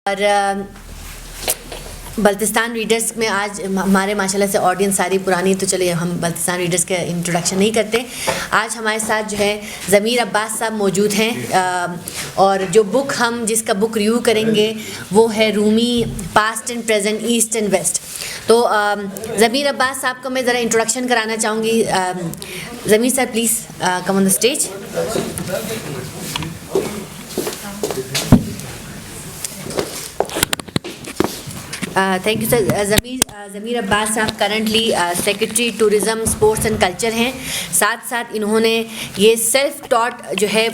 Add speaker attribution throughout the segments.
Speaker 1: اور بلتستان ریڈرز میں آج ہمارے ماشاءاللہ سے آڈینس ساری پرانی، تو چلیے ہم بلتستان ریڈرز کا انٹروڈکشن نہیں کرتے. آج ہمارے ساتھ جو ہے ضمیر عباس صاحب موجود ہیں، اور جو بک ہم جس کا بک ریویو کریں گے وہ ہے Rumi past and present, east and west. تو ضمیر عباس صاحب کو میں ذرا انٹروڈکشن کرانا چاہوں گی. ضمیر صاحب please come on the stage. Thank you sir. ضمیر عباس صاحب currently secretary tourism sports and culture ہیں. ساتھ ساتھ انہوں نے یہ سیلف ٹاٹ جو ہے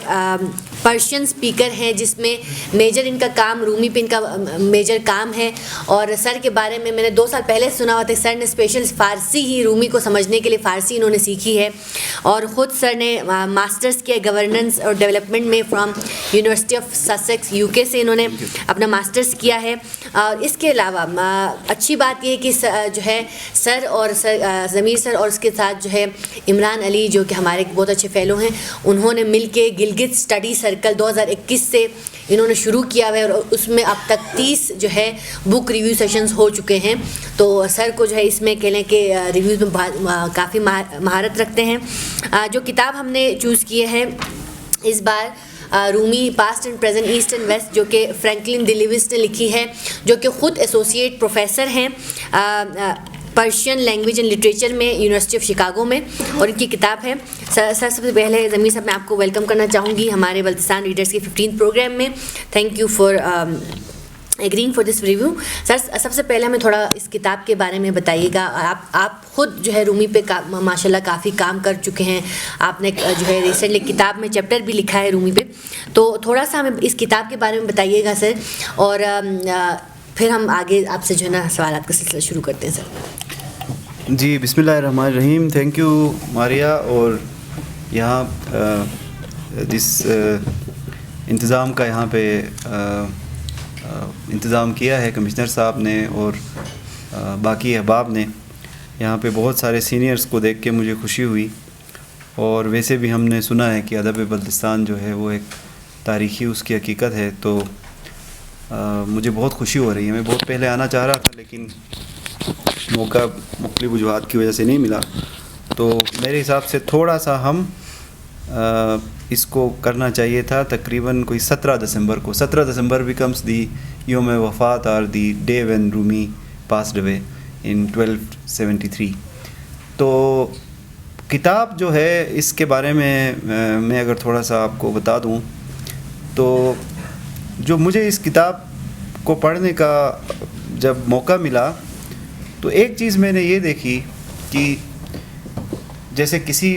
Speaker 1: پرشین اسپیکر ہیں، جس میں میجر ان کا کام رومی پہ ان کا میجر کام ہے. اور سر کے بارے میں نے 2 سال پہلے سنا ہوا تھا. سر نے اسپیشل فارسی ہی رومی کو سمجھنے کے لیے فارسی انہوں نے سیکھی ہے، اور خود سر نے ماسٹرز کیا گورننس اور ڈیولپمنٹ میں from university of Sussex UK سے انہوں نے اپنا ماسٹرز کیا ہے. اور اس کے علاوہ اچھی بات یہ کہ جو ہے سر اور ضمیر سر اور اس کے ساتھ جو ہے عمران علی جو کہ ہمارے بہت اچھے فیلو ہیں، انہوں نے مل کے گلگت اسٹڈی سرکل 2021 سے انہوں نے شروع کیا ہوا ہے، اور اس میں اب تک 30 جو ہے بک ریویو سیشنز ہو چکے ہیں. تو سر کو جو ہے اس میں کہہ لیں کہ ریویوز میں کافی مہارت رکھتے ہیں. جو کتاب ہم نے چوز کی ہے اس بار Rumi past and present, east and west, جو کہ فرینکلن ڈی لیوس نے لکھی ہے، جو کہ خود ایسوسیٹ پروفیسر ہیں پرشین لینگویج اینڈ لٹریچر میں یونیورسٹی آف شکاگو میں، اور ان کی کتاب ہے. سر سب سے پہلے ضمیر صاحب میں آپ کو ویلکم کرنا چاہوں گی ہمارے بلتستان ریڈرز کے 15 پروگرام میں. Thank you for agreeing for this review. Sir سب سے پہلے ہمیں تھوڑا اس کتاب کے بارے میں بتائیے گا. آپ خود جو ہے رومی پہ ماشاء اللہ کافی کام کر چکے ہیں. آپ نے جو ہے ریسنٹلی کتاب میں چیپٹر بھی لکھا ہے رومی پہ، تو تھوڑا سا ہمیں اس کتاب کے بارے میں بتائیے گا سر، اور پھر ہم آگے آپ سے جو ہے نا سوالات کا سلسلہ شروع کرتے ہیں سر.
Speaker 2: جی بسم اللہ الرحمن الرحیم. تھینک یو ماریا. اور یہاں جس انتظام کا یہاں پہ انتظام کیا ہے کمشنر صاحب نے اور باقی احباب نے، یہاں پہ بہت سارے سینئرز کو دیکھ کے مجھے خوشی ہوئی. اور ویسے بھی ہم نے سنا ہے کہ ادب بلتستان جو ہے وہ ایک تاریخی اس کی حقیقت ہے، تو مجھے بہت خوشی ہو رہی ہے. میں بہت پہلے آنا چاہ رہا تھا لیکن موقع مختلف وجوہات کی وجہ سے نہیں ملا. تو میرے حساب سے تھوڑا سا ہم اس کو کرنا چاہیے تھا تقریباً کوئی 17 دسمبر کو. 17 دسمبر بیکمس دی یوم وفات اور the day when Rumi passed away in 1273. تو کتاب جو ہے اس کے بارے میں اگر تھوڑا سا آپ کو بتا دوں تو جو مجھے اس کتاب کو پڑھنے کا جب موقع ملا تو ایک چیز میں نے یہ دیکھی کہ جیسے کسی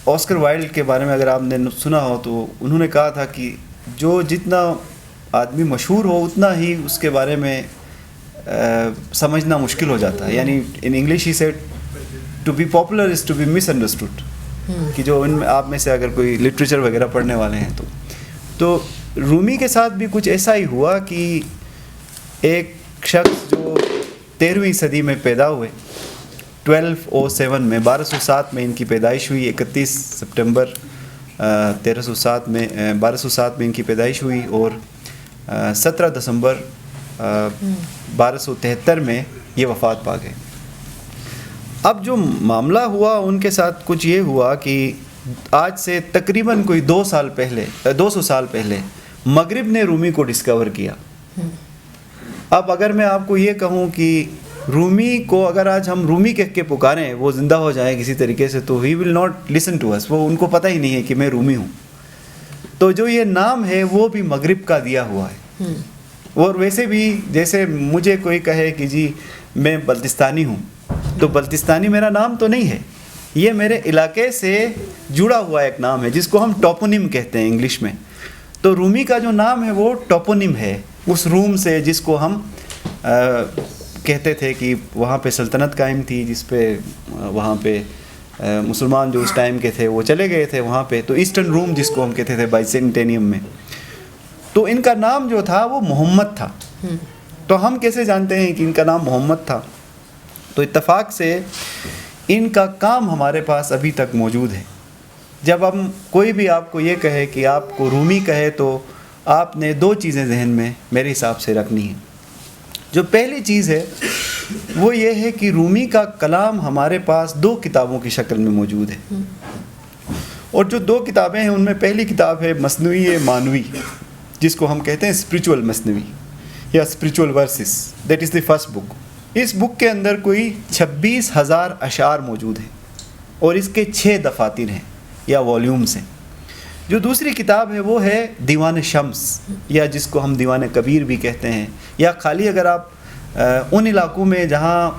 Speaker 2: آسکر وائلڈ کے بارے میں اگر آپ نے سنا ہو تو انہوں نے کہا تھا کہ جو جتنا آدمی مشہور ہو اتنا ہی اس کے بارے میں سمجھنا مشکل ہو جاتا ہے. یعنی in English he said to be popular is to be misunderstood, کہ جو ان میں آپ میں سے اگر کوئی لٹریچر وغیرہ پڑھنے والے ہیں تو رومی کے ساتھ بھی کچھ ایسا ہی ہوا کہ ایک شخص جو 13ویں صدی میں پیدا ہوئے 1207 میں 1207 میں ان کی پیدائش ہوئی. 31 سپٹمبر 1307 میں 1207 میں ان کی پیدائش ہوئی، اور 17 دسمبر 1273 میں یہ وفات پا گئے. اب جو معاملہ ہوا ان کے ساتھ کچھ یہ ہوا کہ آج سے تقریباً کوئی 200 سال پہلے مغرب نے رومی کو ڈسکور کیا. اب اگر میں آپ کو یہ کہوں کہ رومی کو اگر آج ہم رومی کہہ کے پکاریں، وہ زندہ ہو جائیں کسی طریقے سے، تو ہی ول ناٹ لسن ٹو اس. وہ ان کو پتہ ہی نہیں ہے کہ میں رومی ہوں. تو جو یہ نام ہے وہ بھی مغرب کا دیا ہوا ہے. اور ویسے بھی جیسے مجھے کوئی کہے کہ جی میں بلتستانی ہوں، تو بلتستانی میرا نام تو نہیں ہے، یہ میرے علاقے سے جڑا ہوا ایک نام ہے جس کو ہم ٹوپونیم کہتے ہیں انگلش میں. تو رومی کا جو نام ہے وہ ٹوپونیم ہے اس روم سے جس کو ہم کہتے تھے کہ وہاں پہ سلطنت قائم تھی، جس پہ وہاں پہ مسلمان جو اس ٹائم کے تھے وہ چلے گئے تھے وہاں پہ. تو ایسٹرن روم جس کو ہم کہتے تھے بائزنٹینیم میں، تو ان کا نام جو تھا وہ محمد تھا. تو ہم کیسے جانتے ہیں کہ ان کا نام محمد تھا؟ تو اتفاق سے ان کا کام ہمارے پاس ابھی تک موجود ہے. جب ہم کوئی بھی آپ کو یہ کہے کہ آپ کو رومی کہے تو آپ نے 2 چیزیں ذہن میں میرے حساب سے رکھنی ہیں. جو پہلی چیز ہے وہ یہ ہے کہ رومی کا کلام ہمارے پاس 2 کتابوں کی شکل میں موجود ہے, اور جو 2 کتابیں ہیں ان میں پہلی کتاب ہے مثنوی مانوی, جس کو ہم کہتے ہیں اسپریچول مثنوی یا spiritual verses, that is the first book. اس بک کے اندر کوئی 26,000 اشعار موجود ہیں اور اس کے 6 دفاتر ہیں یا والیومز ہیں. جو دوسری کتاب ہے وہ ہے دیوان شمس, یا جس کو ہم دیوان کبیر بھی کہتے ہیں, یا خالی اگر آپ ان علاقوں میں جہاں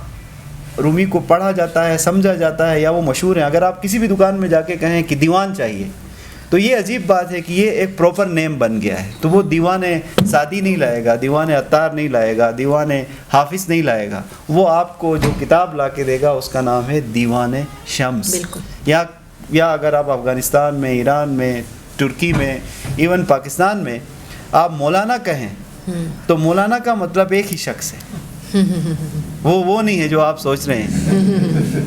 Speaker 2: رومی کو پڑھا جاتا ہے, سمجھا جاتا ہے, یا وہ مشہور ہیں, اگر آپ کسی بھی دکان میں جا کے کہیں کہ دیوان چاہیے, تو یہ عجیب بات ہے کہ یہ ایک پراپر نیم بن گیا ہے. تو وہ دیوان سعدی نہیں لائے گا, دیوان عطار نہیں لائے گا, دیوان حافظ نہیں لائے گا, وہ آپ کو جو کتاب لا کے دے گا اس کا نام ہے دیوان شمس. یا اگر آپ افغانستان میں, ایران میں, ترکی میں, ایون پاکستان میں آپ مولانا کہیں تو مولانا کا مطلب ایک ہی شخص ہے, وہ نہیں ہے جو آپ سوچ رہے ہیں,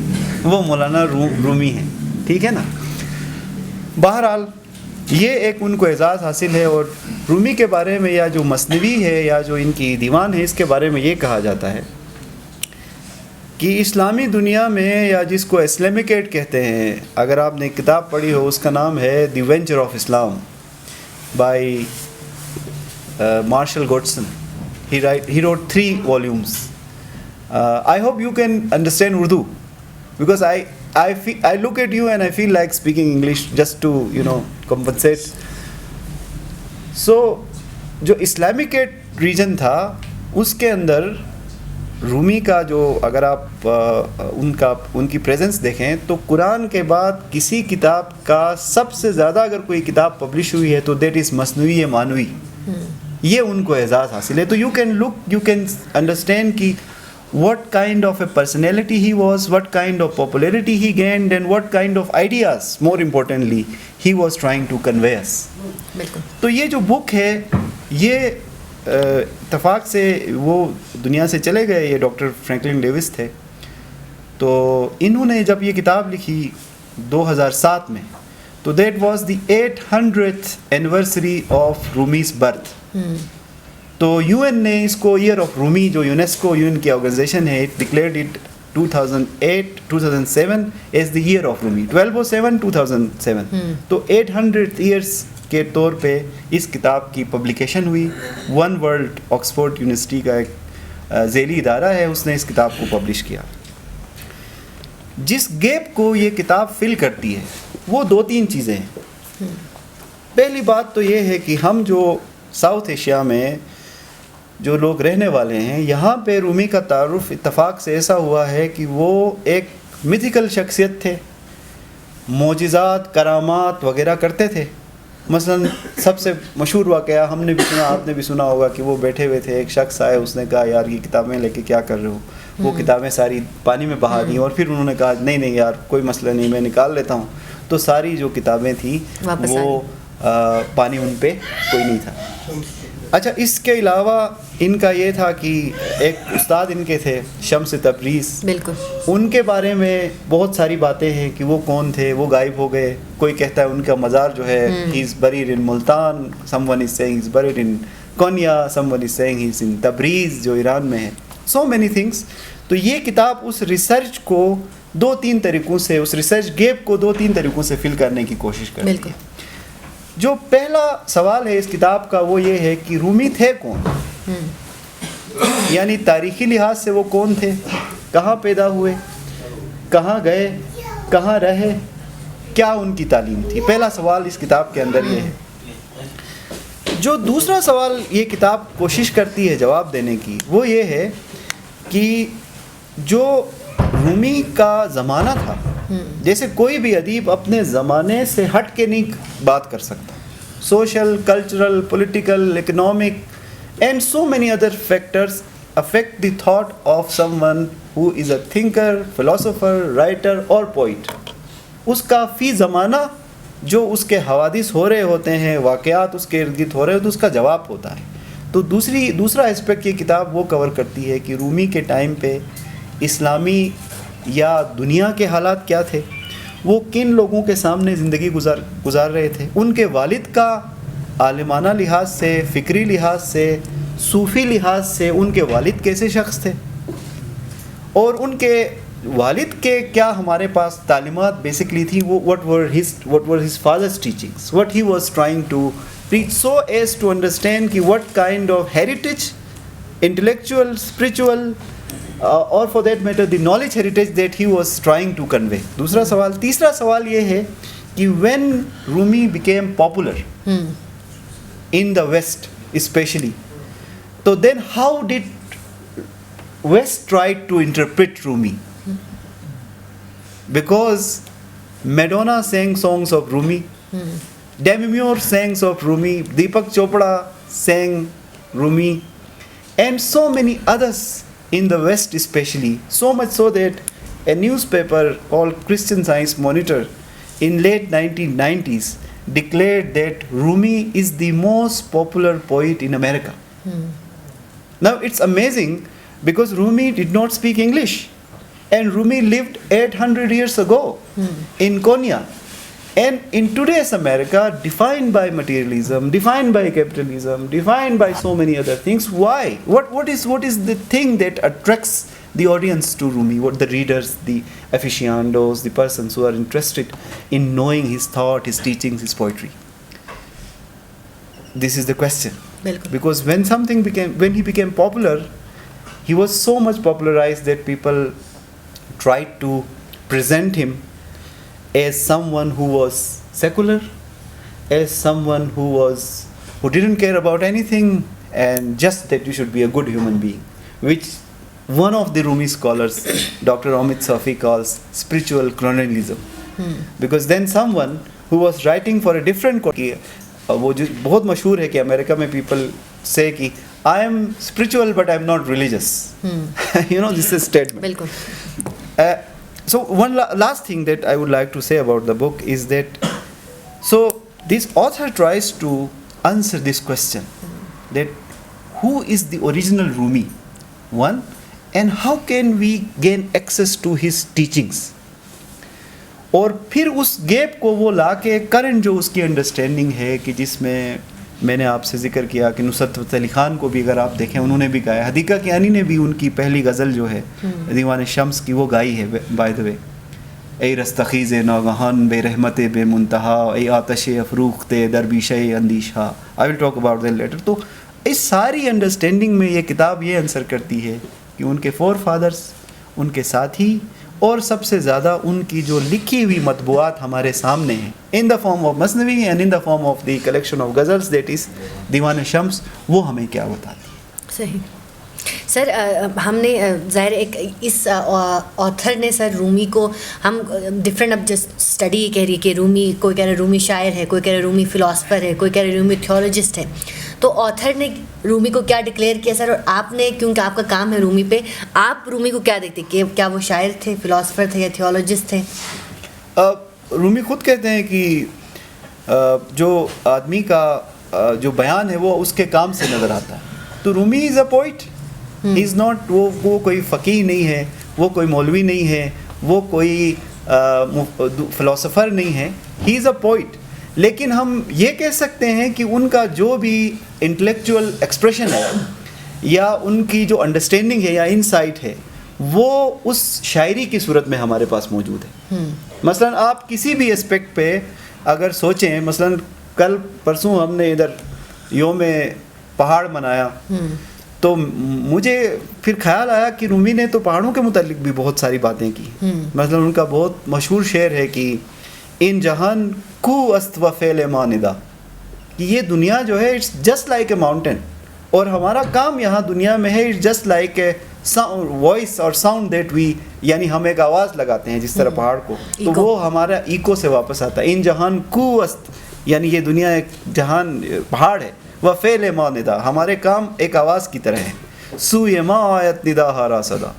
Speaker 2: وہ مولانا رومی ہے. ٹھیک ہے نا. بہرحال یہ ایک ان کو اعزاز حاصل ہے. اور رومی کے بارے میں یا جو مثنوی ہے یا جو ان کی دیوان ہے, اس کے بارے میں یہ کہا جاتا ہے کہ اسلامی دنیا میں, یا جس کو اسلامکیٹ کہتے ہیں, اگر آپ نے کتاب پڑھی ہو اس کا نام ہے the venture of Islam by Marshall Hodgson. He wrote 3 volumes. I hope you can understand Urdu, because I look at you and I feel like speaking English just to compensate. So جو اسلامکیٹ region تھا اس کے اندر رومی کا جو, اگر آپ ان کی presence دیکھیں تو قرآن کے بعد کسی کتاب کا سب سے زیادہ اگر کوئی کتاب پبلش ہوئی ہے تو دیٹ از مثنوی مانوی. یہ ان کو اعزاز حاصل ہے. تو یو کین انڈرسٹینڈ کہ what kind of a personality he was, what kind of popularity he gained, and what kind of ideas, more importantly, he was trying to convey us. تو یہ جو بک ہے یہ اتفاق سے وہ دنیا سے چلے گئے, یہ ڈاکٹر فرینکلن ڈیوس تھے. تو انہوں نے جب یہ کتاب لکھی 2007 میں, تو that was the 800th anniversary of Rumi's birth. تو یو این نے اس کو ایئر آف رومی, جو یونیسکو یو این کی آرگنائزیشن ہے, it declared it 2007 as the year of Rumi, 1207 تو 800 ایئرس کے طور پہ اس کتاب کی پبلیکیشن ہوئی. ون ورلڈ آکسفورڈ یونیورسٹی کا ایک ذیلی ادارہ ہے, اس نے اس کتاب کو پبلش کیا. جس گیپ کو یہ کتاب فل کرتی ہے وہ 2-3 چیزیں ہیں. پہلی بات تو یہ ہے کہ ہم جو ساؤتھ ایشیا میں جو لوگ رہنے والے ہیں, یہاں پہ رومی کا تعارف اتفاق سے ایسا ہوا ہے کہ وہ ایک میتھیکل شخصیت تھے, معجزات, کرامات وغیرہ کرتے تھے. مثلا سب سے مشہور واقعہ ہم نے بھی سنا, آپ نے بھی سنا ہوگا کہ وہ بیٹھے ہوئے تھے, ایک شخص آئے, اس نے کہا یار یہ کتابیں لے کے کیا کر رہے ہو, وہ کتابیں ساری پانی میں بہا دیں, اور پھر انہوں نے کہا نہیں یار کوئی مسئلہ نہیں, میں نکال لیتا ہوں. تو ساری جو کتابیں تھیں وہ پانی ان پہ کوئی نہیں تھا. اچھا, اس کے علاوہ ان کا یہ تھا کہ ایک استاد ان کے تھے شمس تبریز,
Speaker 1: بالکل
Speaker 2: ان کے بارے میں بہت ساری باتیں ہیں کہ وہ کون تھے, وہ غائب ہو گئے. کوئی کہتا ہے ان کا مزار جو ہے he is buried in Multan, someone is saying he is buried in Konya, someone is saying he is in Tabriz جو ایران میں ہے. So many things. تو یہ کتاب اس ریسرچ کو 2-3 طریقوں سے, اس ریسرچ گیپ کو 2-3 طریقوں سے فل کرنے کی کوشش کرتی ہے. جو پہلا سوال ہے اس کتاب کا وہ یہ ہے کہ رومی تھے کون, یعنی تاریخی لحاظ سے وہ کون تھے, کہاں پیدا ہوئے, کہاں گئے, کہاں رہے, کیا ان کی تعلیم تھی. پہلا سوال اس کتاب کے اندر یہ ہے. جو دوسرا سوال یہ کتاب کوشش کرتی ہے جواب دینے کی وہ یہ ہے کہ جو رومی کا زمانہ تھا, جیسے کوئی بھی ادیب اپنے زمانے سے ہٹ کے نہیں بات کر سکتا. Social, cultural, political, economic and so many other factors affect the thought of some one who is a thinker, philosopher, writer اور پوئٹ. اس کا فی زمانہ جو اس کے حوادث ہو رہے ہوتے ہیں, واقعات اس کے ارد گرد ہو رہے ہوتے ہیں, اس کا جواب ہوتا ہے. تو دوسرا اسپیکٹ یہ کتاب وہ کور کرتی ہے کہ رومی کے ٹائم پہ اسلامی یا دنیا کے حالات کیا تھے, وہ کن لوگوں کے سامنے زندگی گزار رہے تھے, ان کے والد کا عالمانہ لحاظ سے, فکری لحاظ سے, صوفی لحاظ سے ان کے والد کیسے شخص تھے, اور ان کے والد کے کیا ہمارے پاس تعلیمات بیسکلی تھی, وہ what were his father's teachings, what he was trying to preach, so as to understand کہ what kind of heritage, intellectual, spiritual, or for that matter the knowledge heritage that he was trying to convey. دوسرا سوال. تیسرا سوال یہ ہے کہ when Rumi became popular in the West especially, so then how did West try to interpret Rumi? Because Madonna sang songs of Rumi, Demi Moore sang of Rumi, Deepak Chopra sang Rumi, and so many others in the West especially, so much so that a newspaper called Christian Science Monitor in late 1990s declared that Rumi is the most popular poet in America. Now it's amazing because Rumi did not speak English, and Rumi lived 800 years ago in Konya. And in today's America, defined by materialism, defined by capitalism, defined by so many other things, why? What is the thing that attracts the audience to Rumi? What the readers, the aficionados, the persons who are interested in knowing his thought, his teachings, his poetry? This is the question. Because when he became popular, he was so much popularized that people tried to present him as someone who was secular, as someone who didn't care about anything, and just that you should be a good human being, which one of the Rumi scholars, Dr. Amit Safi, calls spiritual colonialism. Because then someone who was writing for a different وہ جو بہت مشہور ہے کہ امریکہ میں people سے کہ I am spiritual but I am not religious. You know, this is statement. بالکل. So one last thing that I would like to say about the book is that, so this author tries to answer this question, that who is the original Rumi, one, and how can we gain access to his teachings, اور پھر اس gap کو وہ لا کے current جو اس کی understanding ہے کہ جس میں نے آپ سے ذکر کیا کہ نصرت فتح علی خان کو بھی اگر آپ دیکھیں انہوں نے بھی گایا, حدیقہ کیانی نے بھی ان کی پہلی غزل جو ہے دیوان شمس کی وہ گائی ہے بائی دا وے. اے رستخیز ناگہان بے رحمت بے منتہا, اے آتش افروختے دربیش اندیشہ. I will talk about that later. تو اس ساری انڈرسٹینڈنگ میں یہ کتاب یہ آنسر کرتی ہے کہ ان کے فور فادرس, ان کے ساتھی, اور سب سے زیادہ ان کی جو لکھی ہوئی مطبوعات ہمارے سامنے ہیں ان دا فارم آف مثنوی and in the form of the collection of غزلس دیٹ از دیوان شمس, وہ ہمیں کیا بتاتی ہے.
Speaker 1: صحیح سر. ہم نے ظاہر ایک اس آتھر نے سر رومی کو ہم ڈفرینٹ اب جسٹ اسٹڈی کہہ رہی ہے کہ رومی, کوئی کہہ رہا ہے رومی شاعر ہے, کوئی کہہ رہا ہے رومی فلاسفر ہے, کوئی کہہ رہا ہے رومی تھیولوجسٹ ہے. تو آتھر نے رومی کو کیا ڈکلیئر کیا سر, اور آپ نے کیونکہ آپ کا کام ہے رومی پہ, آپ رومی کو کیا دیکھتے کہ کیا وہ شاعر تھے, فلاسفر تھے یا تھیولوجسٹ تھے؟
Speaker 2: رومی خود کہتے ہیں کہ جو آدمی کا جو بیان ہے وہ اس کے کام سے نظر آتا ہے. تو رومی از a poet, he is not, وہ کوئی فقیہ نہیں ہے, وہ کوئی مولوی نہیں ہے, وہ کوئی فلاسفر نہیں ہے, ہی از اے پوئٹ. لیکن ہم یہ کہہ سکتے ہیں کہ ان کا جو بھی انٹلیکچوئل ایکسپریشن ہے یا ان کی جو انڈرسٹینڈنگ ہے یا انسائٹ ہے وہ اس شاعری کی صورت میں ہمارے پاس موجود ہے. مثلا آپ کسی بھی اسپیکٹ پہ اگر سوچیں, مثلا کل پرسوں ہم نے ادھر یوم پہاڑ منایا, تو مجھے پھر خیال آیا کہ رومی نے تو پہاڑوں کے متعلق بھی بہت ساری باتیں کی. مثلا ان کا بہت مشہور شعر ہے کہ ان جہان کو است و فعل ماندا, کہ یہ دنیا جو ہے it's just like a mountain, اور ہمارا کام یہاں دنیا میں ہے it's just like a voice اور ساؤنڈ دیٹ وی, یعنی ہم ایک آواز لگاتے ہیں جس طرح پہاڑ کو, تو وہ ہمارا ایکو سے واپس آتا ہے. ان جہان کو است, یعنی یہ دنیا ایک جہان پہاڑ ہے, و فعل ماندا, ہمارے کام ایک آواز کی طرح ہے. سوئے ما آیت ندا ہارا صدا,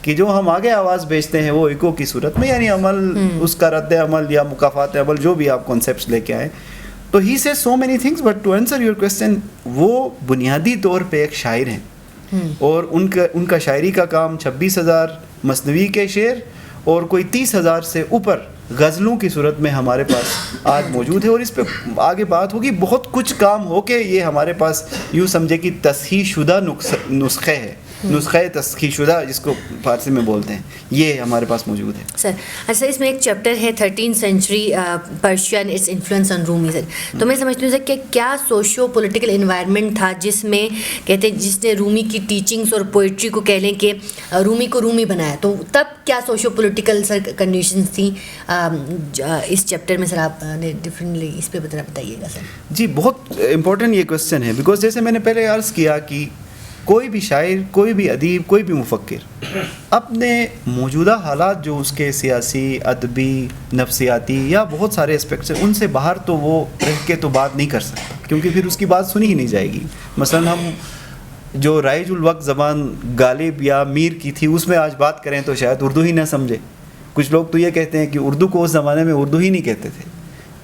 Speaker 2: کہ جو ہم آگے آواز بھیجتے ہیں وہ ایکو کی صورت میں, یعنی عمل اس کا رد عمل یا مکافات عمل جو بھی آپ کانسیپٹس لے کے آئیں. تو ہی سے so many things, but to answer your question, وہ بنیادی طور پہ ایک شاعر ہیں, اور ان کا شاعری کا کام 26,000 مثنوی کے شعر اور کوئی 30,000 سے اوپر غزلوں کی صورت میں ہمارے پاس آج موجود ہے, اور اس پہ آگے بات ہوگی. بہت کچھ کام ہو کے یہ ہمارے پاس یوں سمجھے کہ تصحیح شدہ نسخے ہے, نسخہ تصحیح شدہ جس کو فارسی میں بولتے ہیں, یہ ہمارے پاس موجود ہے.
Speaker 1: سر اچھا اس میں ایک چیپٹر ہے 13th century Persia and its influence on Rumi. Sir تو میں سمجھتی ہوں سر کہ کیا سوشو پولیٹیکل انوائرمنٹ تھا جس میں کہتے ہیں جس نے رومی کی ٹیچنگس اور پوئٹری کو کہہ لیں کہ رومی کو رومی بنایا, تو تب کیا سوشو پولیٹیکل سر کنڈیشنز تھیں اس چیپٹر میں؟ سر آپ نے ڈفرینٹلی اس پہ بتائیے گا سر.
Speaker 2: جی بہت امپورٹنٹ یہ کویسچن ہے, بیکاز جیسے میں نے پہلے عرض کیا کہ کوئی بھی شاعر, کوئی بھی ادیب, کوئی بھی مفکر اپنے موجودہ حالات جو اس کے سیاسی, ادبی, نفسیاتی یا بہت سارے اسپیکٹس ہیں, ان سے باہر تو وہ رہ کے تو بات نہیں کر سکتا, کیونکہ پھر اس کی بات سنی ہی نہیں جائے گی. مثلا ہم جو رائج الوقت زبان غالب یا میر کی تھی اس میں آج بات کریں تو شاید اردو ہی نہ سمجھے. کچھ لوگ تو یہ کہتے ہیں کہ اردو کو اس زمانے میں اردو ہی نہیں کہتے تھے,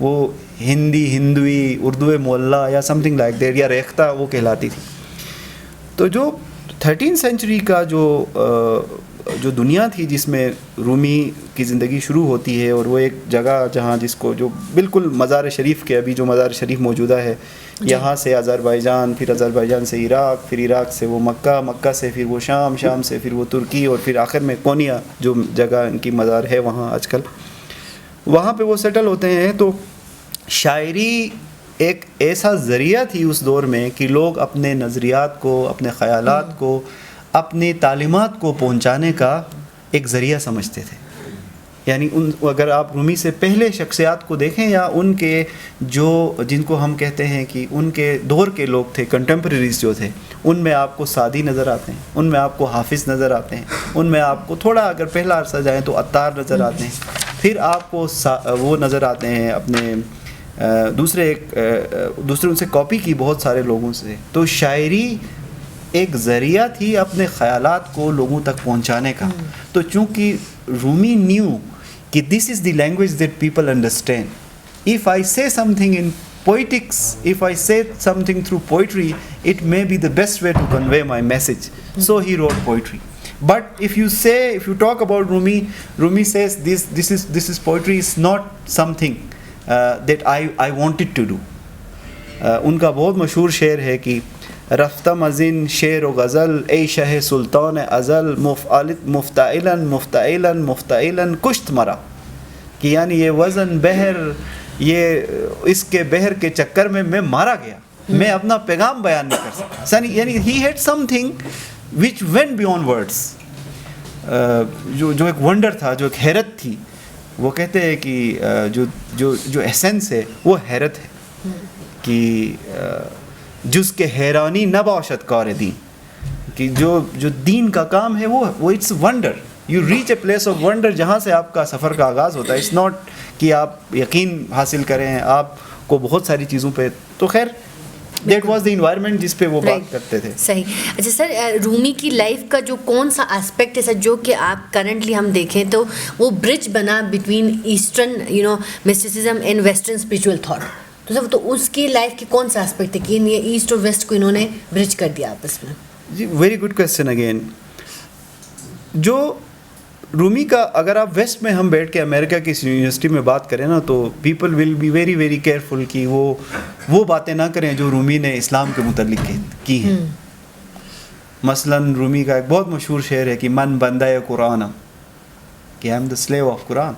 Speaker 2: وہ ہندی, ہندوی, اردو معلیٰ یا سم تھنگ لائک دیٹ, یا ریختہ وہ کہلاتی تھی. تو جو 13th century کا جو دنیا تھی جس میں رومی کی زندگی شروع ہوتی ہے, اور وہ ایک جگہ جہاں جس کو جو بالکل مزار شریف کے, ابھی جو مزار شریف موجودہ ہے, یہاں سے آذربائیجان, پھر آذربائیجان سے عراق, پھر عراق سے وہ مکہ, مکہ سے پھر وہ شام, شام سے پھر وہ ترکی, اور پھر آخر میں کونیا جو جگہ ان کی مزار ہے وہاں آج کل, وہاں پہ وہ سیٹل ہوتے ہیں. تو شاعری ایک ایسا ذریعہ تھی اس دور میں کہ لوگ اپنے نظریات کو, اپنے خیالات کو, اپنی تعلیمات کو پہنچانے کا ایک ذریعہ سمجھتے تھے. یعنی اگر آپ رومی سے پہلے شخصیات کو دیکھیں, یا ان کے جو جن کو ہم کہتے ہیں کہ ان کے دور کے لوگ تھے, کنٹمپریریز جو تھے, ان میں آپ کو سعدی نظر آتے ہیں, ان میں آپ کو حافظ نظر آتے ہیں, ان میں آپ کو تھوڑا اگر پہلا عرصہ جائیں تو عطار نظر آتے ہیں, پھر آپ کو وہ نظر آتے ہیں اپنے دوسرے ان سے کاپی کی بہت سارے لوگوں سے. تو شاعری ایک ذریعہ تھی اپنے خیالات کو لوگوں تک پہنچانے کا. تو چونکہ رومی نیو کہ this is the language that people understand, if I say something in poetics, if I say something through poetry, it may be the best way to convey my message. So he wrote poetry. But if you talk about Rumi says this is poetry is not something that I wanted to do. ان کا بہت مشہور شعر ہے کہ رفتم ازین شعر و غزل ای شہ سلطان ازل مفتعلاً مفتعلاً مفتعلاً کشت مرا, کہ یعنی یہ وزن بحر, یہ اس کے بحر کے چکر میں مارا گیا, میں اپنا پیغام بیان نہیں کر سکتا. یعنی he had something which went beyond words. جو ایک ونڈر تھا, جو ایک حیرت تھی. وہ کہتے ہیں کہ جو ایسنس ہے وہ حیرت ہے, کہ جس کے حیرانی نہ باشد کار دین, کہ جو دین کا کام ہے وہ it's wonder. You reach a place of wonder جہاں سے آپ کا سفر کا آغاز ہوتا ہے. اٹس ناٹ کہ آپ یقین حاصل کریں آپ کو بہت ساری چیزوں پہ. تو خیر دیٹ واز دی انوائرمنٹ جس پہ وہ بات کرتے تھے.
Speaker 1: صحیح. اچھا سر, رومی کی لائف کا جو کون سا اسپیکٹ ہے سر جو کہ آپ کرنٹلی ہم دیکھیں تو وہ برج بنا between eastern mysticism and western spiritual thought, تو سر تو اس کی لائف کی کون سا اسپیکٹ ہے کہ یہ ایسٹ اور ویسٹ کو انہوں نے برج کر دیا آپس میں؟
Speaker 2: جی ویری گڈ کویسچن اگین. جو رومی کا اگر آپ ویسٹ میں ہم بیٹھ کے امریکہ کی یونیورسٹی میں بات کریں نا, تو people will be very very careful کہ وہ باتیں نہ کریں جو رومی نے اسلام کے متعلق کی ہیں. مثلا رومی کا ایک بہت مشہور شعر ہے کہ من بندہ قرآن, کہ I am the slave of Quran.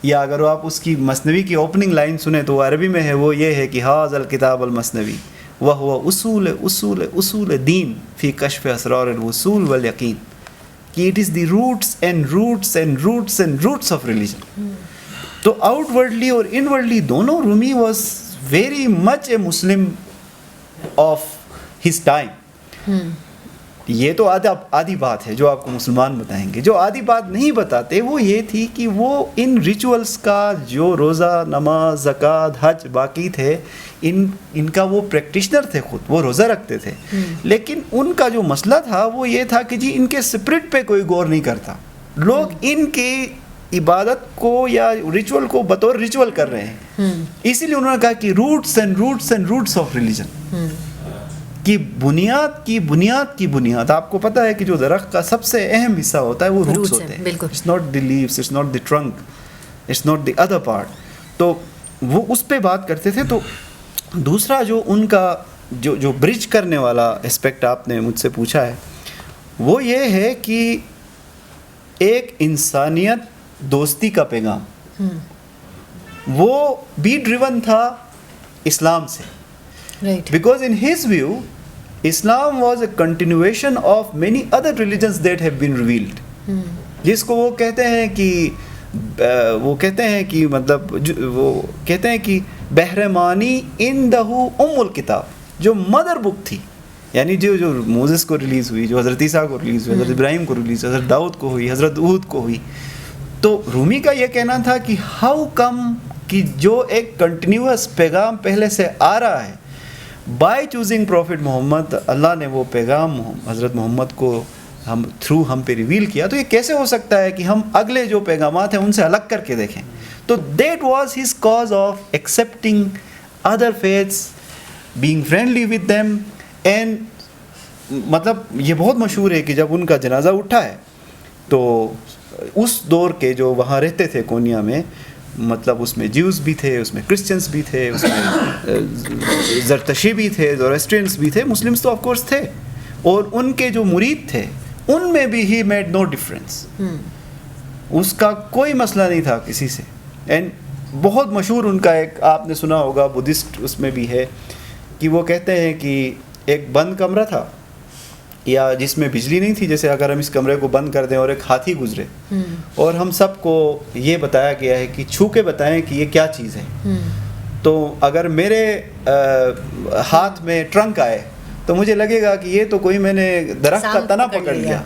Speaker 2: یا اگر آپ اس کی مثنوی کی اوپننگ لائن سنیں تو عربی میں ہے, وہ یہ ہے کہ حاذ الکتاب المثنوی وہو اصول اصول اصول دین فی کشف اسرار الوصول والیقین, کہ it is the roots and roots and roots and roots of religion. تو آؤٹ ورڈلی اور ان ورڈلی دونوں Rumi was very much a Muslim of his time. یہ تو آدھی بات ہے جو آپ کو مسلمان بتائیں گے. جو آدھی بات نہیں بتاتے وہ یہ تھی کہ وہ ان ریچولس کا, جو روزہ, نماز, زکوٰۃ, حج باقی تھے, ان کا وہ پریکٹیشنر تھے, خود وہ روزہ رکھتے تھے. لیکن ان کا جو مسئلہ تھا وہ یہ تھا کہ جی ان کے اسپرٹ پہ کوئی غور نہیں کرتا. لوگ ان کی عبادت کو یا ریچول کو بطور ریچول کر رہے ہیں. اسی لیے انہوں نے کہا کہ roots and roots and roots of religion, کی بنیاد کی بنیاد. آپ کو پتہ ہے کہ جو درخت کا سب سے اہم حصہ ہوتا ہے وہ روٹس ہوتے ہیں. It's not the leaves, it's not the trunk. It's not the other part. تو وہ اس پہ بات کرتے تھے. تو دوسرا جو ان کا جو برج کرنے والا اسپیکٹ آپ نے مجھ سے پوچھا ہے وہ یہ ہے کہ ایک انسانیت دوستی کا پیغام وہ بھی ڈریون تھا اسلام سے. Because in his view Islam was a continuation of many other religions that have been revealed, جس کو وہ کہتے ہیں کہ مطلب وہ کہتے ہیں کہ بہرمانی اندہو ام الکتاب, جو مدر بک تھی, یعنی جو موزس کو ریلیز ہوئی, جو حضرت عیسیٰ کو ریلیز ہوئی, حضرت ابراہیم کو ریلیز ہوئی, حضرت داؤد کو ہوئی, حضرت اہود کو ہوئی. تو رومی کا یہ کہنا تھا کہ ہاؤ کم کہ جو ایک کنٹینیوس پیغام پہلے سے آ رہا ہے, بائی چوزنگ پروفٹ محمد, اللہ نے وہ پیغام حضرت محمد کو ہم پہ ریویل کیا, تو یہ کیسے ہو سکتا ہے کہ ہم اگلے جو پیغامات ہیں ان سے الگ کر کے دیکھیں. تو that was his cause of accepting other faiths, being friendly with them. And مطلب یہ بہت مشہور ہے کہ جب ان کا جنازہ اٹھا ہے تو اس دور کے جو وہاں رہتے تھے کونیا میں, مطلب اس میں جیوز بھی تھے, اس میں کرسچنس بھی تھے, اس میں زرتشی بھی تھے, زوریسٹرینس بھی تھے, مسلمس تو آف کورس تھے, اور ان کے جو مرید تھے ان میں بھی ہی میڈ نو ڈفرینس, اس کا کوئی مسئلہ نہیں تھا کسی سے. اینڈ بہت مشہور ان کا ایک آپ نے سنا ہوگا بدھسٹ اس میں بھی ہے کہ وہ کہتے ہیں کہ ایک بند کمرہ تھا یا جس میں بجلی نہیں تھی, جیسے اگر ہم اس کمرے کو بند کر دیں اور ایک ہاتھی گزرے اور ہم سب کو یہ بتایا گیا ہے کہ چھو کے بتائیں کہ یہ کیا چیز ہے, تو اگر میرے ہاتھ میں ٹرنک آئے تو مجھے لگے گا کہ یہ تو کوئی میں نے درخت کا تنا پکڑ لیا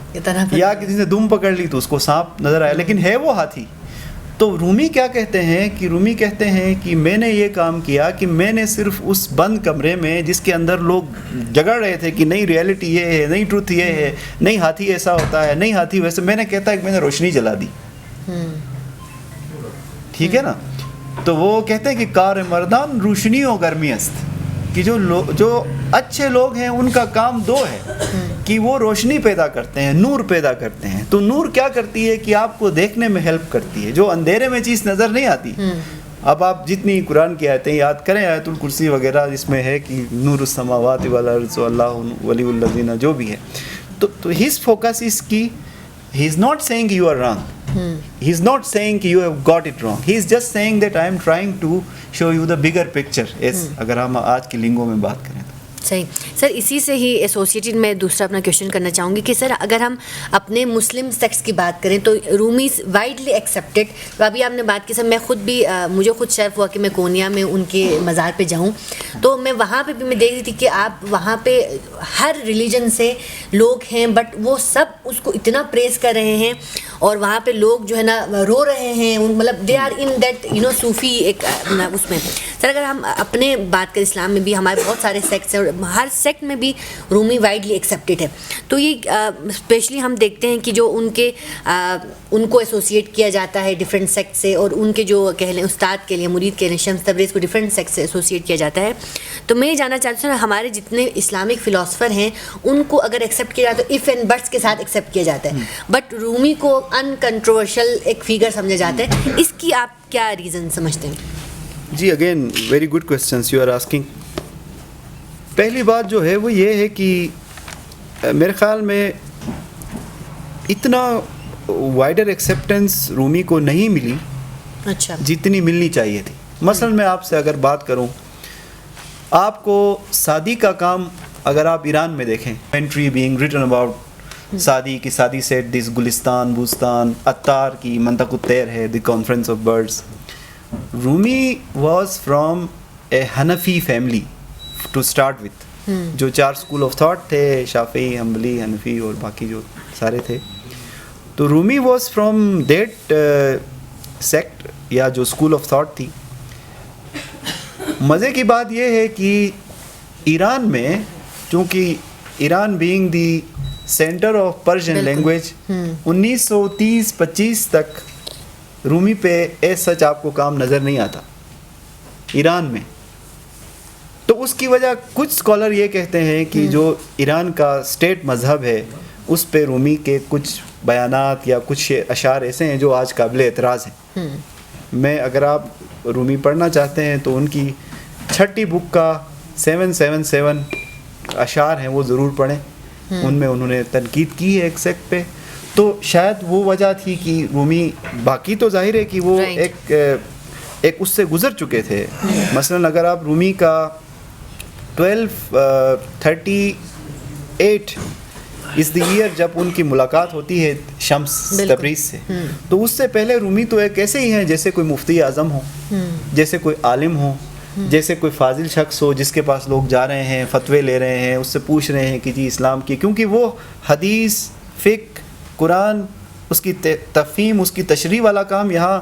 Speaker 2: یا کسی نے دم پکڑ لی تو اس کو سانپ نظر آیا, لیکن ہے وہ ہاتھی. تو رومی کیا کہتے ہیں کہ رومی کہتے ہیں کہ میں نے یہ کام کیا کہ میں نے صرف اس بند کمرے میں جس کے اندر لوگ جگڑ رہے تھے کہ نہیں ریئلٹی یہ ہے, نہیں ٹروتھ یہ ہے, نہیں ہاتھی ایسا ہوتا ہے, نہیں ہاتھی ویسے, میں نے کہتا ہے کہ میں نے روشنی جلا دی. ٹھیک ہے نا. تو وہ کہتے ہیں کہ کار مردان روشنی و گرمی است, کہ جو اچھے لوگ ہیں ان کا کام دو ہے کہ وہ روشنی پیدا کرتے ہیں, نور پیدا کرتے ہیں. تو نور کیا کرتی ہے کہ آپ کو دیکھنے میں ہیلپ کرتی ہے, جو اندھیرے میں چیز نظر نہیں آتی. اب آپ جتنی قرآن کی آیتیں یاد کریں, آیت الکرسی وغیرہ جس میں ہے کہ نور السماوات والارض واللہ ولی الذین جو بھی ہے, تو ہز فوکس اس کی, he is not saying you are wrong, he is not saying you have got it wrong, he is just saying that I am trying to show you the bigger picture. اگر ہم آج کی لنگوں میں بات کریں تو
Speaker 1: صحیح. سر اسی سے ہی ایسوسیٹڈ میں دوسرا اپنا کویشچن کرنا چاہوں گی کہ سر اگر ہم اپنے مسلم سیکٹس کی بات کریں تو رومیز وائڈلی ایکسیپٹیڈ, ابھی آپ نے بات کی سر, میں خود بھی مجھے خود شرف ہوا کہ میں کونیا میں ان کے مزار پہ جاؤں, تو میں وہاں پہ بھی میں دیکھ رہی تھی کہ آپ وہاں پہ ہر ریلیجن سے لوگ ہیں, بٹ وہ سب اس کو اتنا پریز کر رہے ہیں, اور وہاں پہ لوگ جو ہے نا رو رہے ہیں, مطلب دے آر ان دیٹ صوفی ایک اس میں. سر اگر ہم اپنے بات کریں اسلام میں بھی ہمارے بہت سارے سیکٹس ہیں, ہر سیکٹ میں بھی رومی وائڈلی ایکسیپٹیڈ ہے. تو یہ اسپیشلی ہم دیکھتے ہیں کہ جو ان کو ایسوسیٹ کیا جاتا ہے ڈفرینٹ سیکٹ سے, اور ان کے جو کہہ لیں استاد کے لیے مرید کے لیے شمس تبریز کو ڈفرینٹ سیکٹ سے ایسوسیٹ کیا جاتا ہے. تو میں یہ جاننا چاہتی ہوں ہمارے جتنے اسلامک فلاسفر ہیں ان کو اگر ایکسیپٹ کیا جاتا ہے تو اف اینڈ بٹس کے ساتھ ایکسیپٹ کیا جاتا ہے, بٹ رومی کو ان کنٹروورشل ایک فگر سمجھا جاتا ہے, اس کی آپ کیا ریزن سمجھتے ہیں؟
Speaker 2: جی again very good questions you are asking. پہلی بات جو ہے وہ یہ ہے کہ میرے خیال میں اتنا وائڈر ایکسیپٹنس رومی کو نہیں ملی
Speaker 1: اچھا
Speaker 2: جتنی ملنی چاہیے تھی. مثلا میں آپ سے اگر بات کروں, آپ کو سعدی کا کام اگر آپ ایران میں دیکھیں, poetry being written about Saadi کی, سعدی سیٹ دس گلستان بوستان, عطار کی منطق الطیر ہے, the conference of birds. Rumi was from a Hanafi family to start with, جو 4 اسکول آف تھاٹ تھے, شافعی, حنبلی, حنفی اور باقی جو سارے تھے. تو رومی واز فرام دیٹ سیکٹ یا جو اسکول آف تھاٹ تھی. مزے کی بات یہ ہے کہ ایران میں, چونکہ Iran being the centre of Persian language, 1930-25 تک رومی پہ ایز سچ آپ کو کام نظر نہیں آتا ایران میں. تو اس کی وجہ کچھ اسکالر یہ کہتے ہیں کہ جو ایران کا اسٹیٹ مذہب ہے اس پہ رومی کے کچھ بیانات یا کچھ اشعار ایسے ہیں جو آج قابل اعتراض ہیں. میں اگر آپ رومی پڑھنا چاہتے ہیں تو ان کی 6ٹھی بک کا 777 اشعار ہیں وہ ضرور پڑھیں. ان میں انہوں نے تنقید کی ہے ایک سیکٹ پہ. تو شاید وہ وجہ تھی کہ رومی, باقی تو ظاہر ہے کہ وہ ایک اس سے گزر چکے تھے. مثلا اگر آپ رومی کا 1238 از دی ایئر جب ان کی ملاقات ہوتی ہے شمس تبریز سے, تو اس سے پہلے رومی تو ایک ایسے ہی ہیں جیسے کوئی مفتی اعظم ہو, جیسے کوئی عالم ہو, جیسے کوئی فاضل شخص ہو جس کے پاس لوگ جا رہے ہیں, فتوے لے رہے ہیں, اس سے پوچھ رہے ہیں کہ جی اسلام کی, کیونکہ وہ حدیث, فقہ, قرآن, اس کی تفہیم, اس کی تشریح والا کام یہاں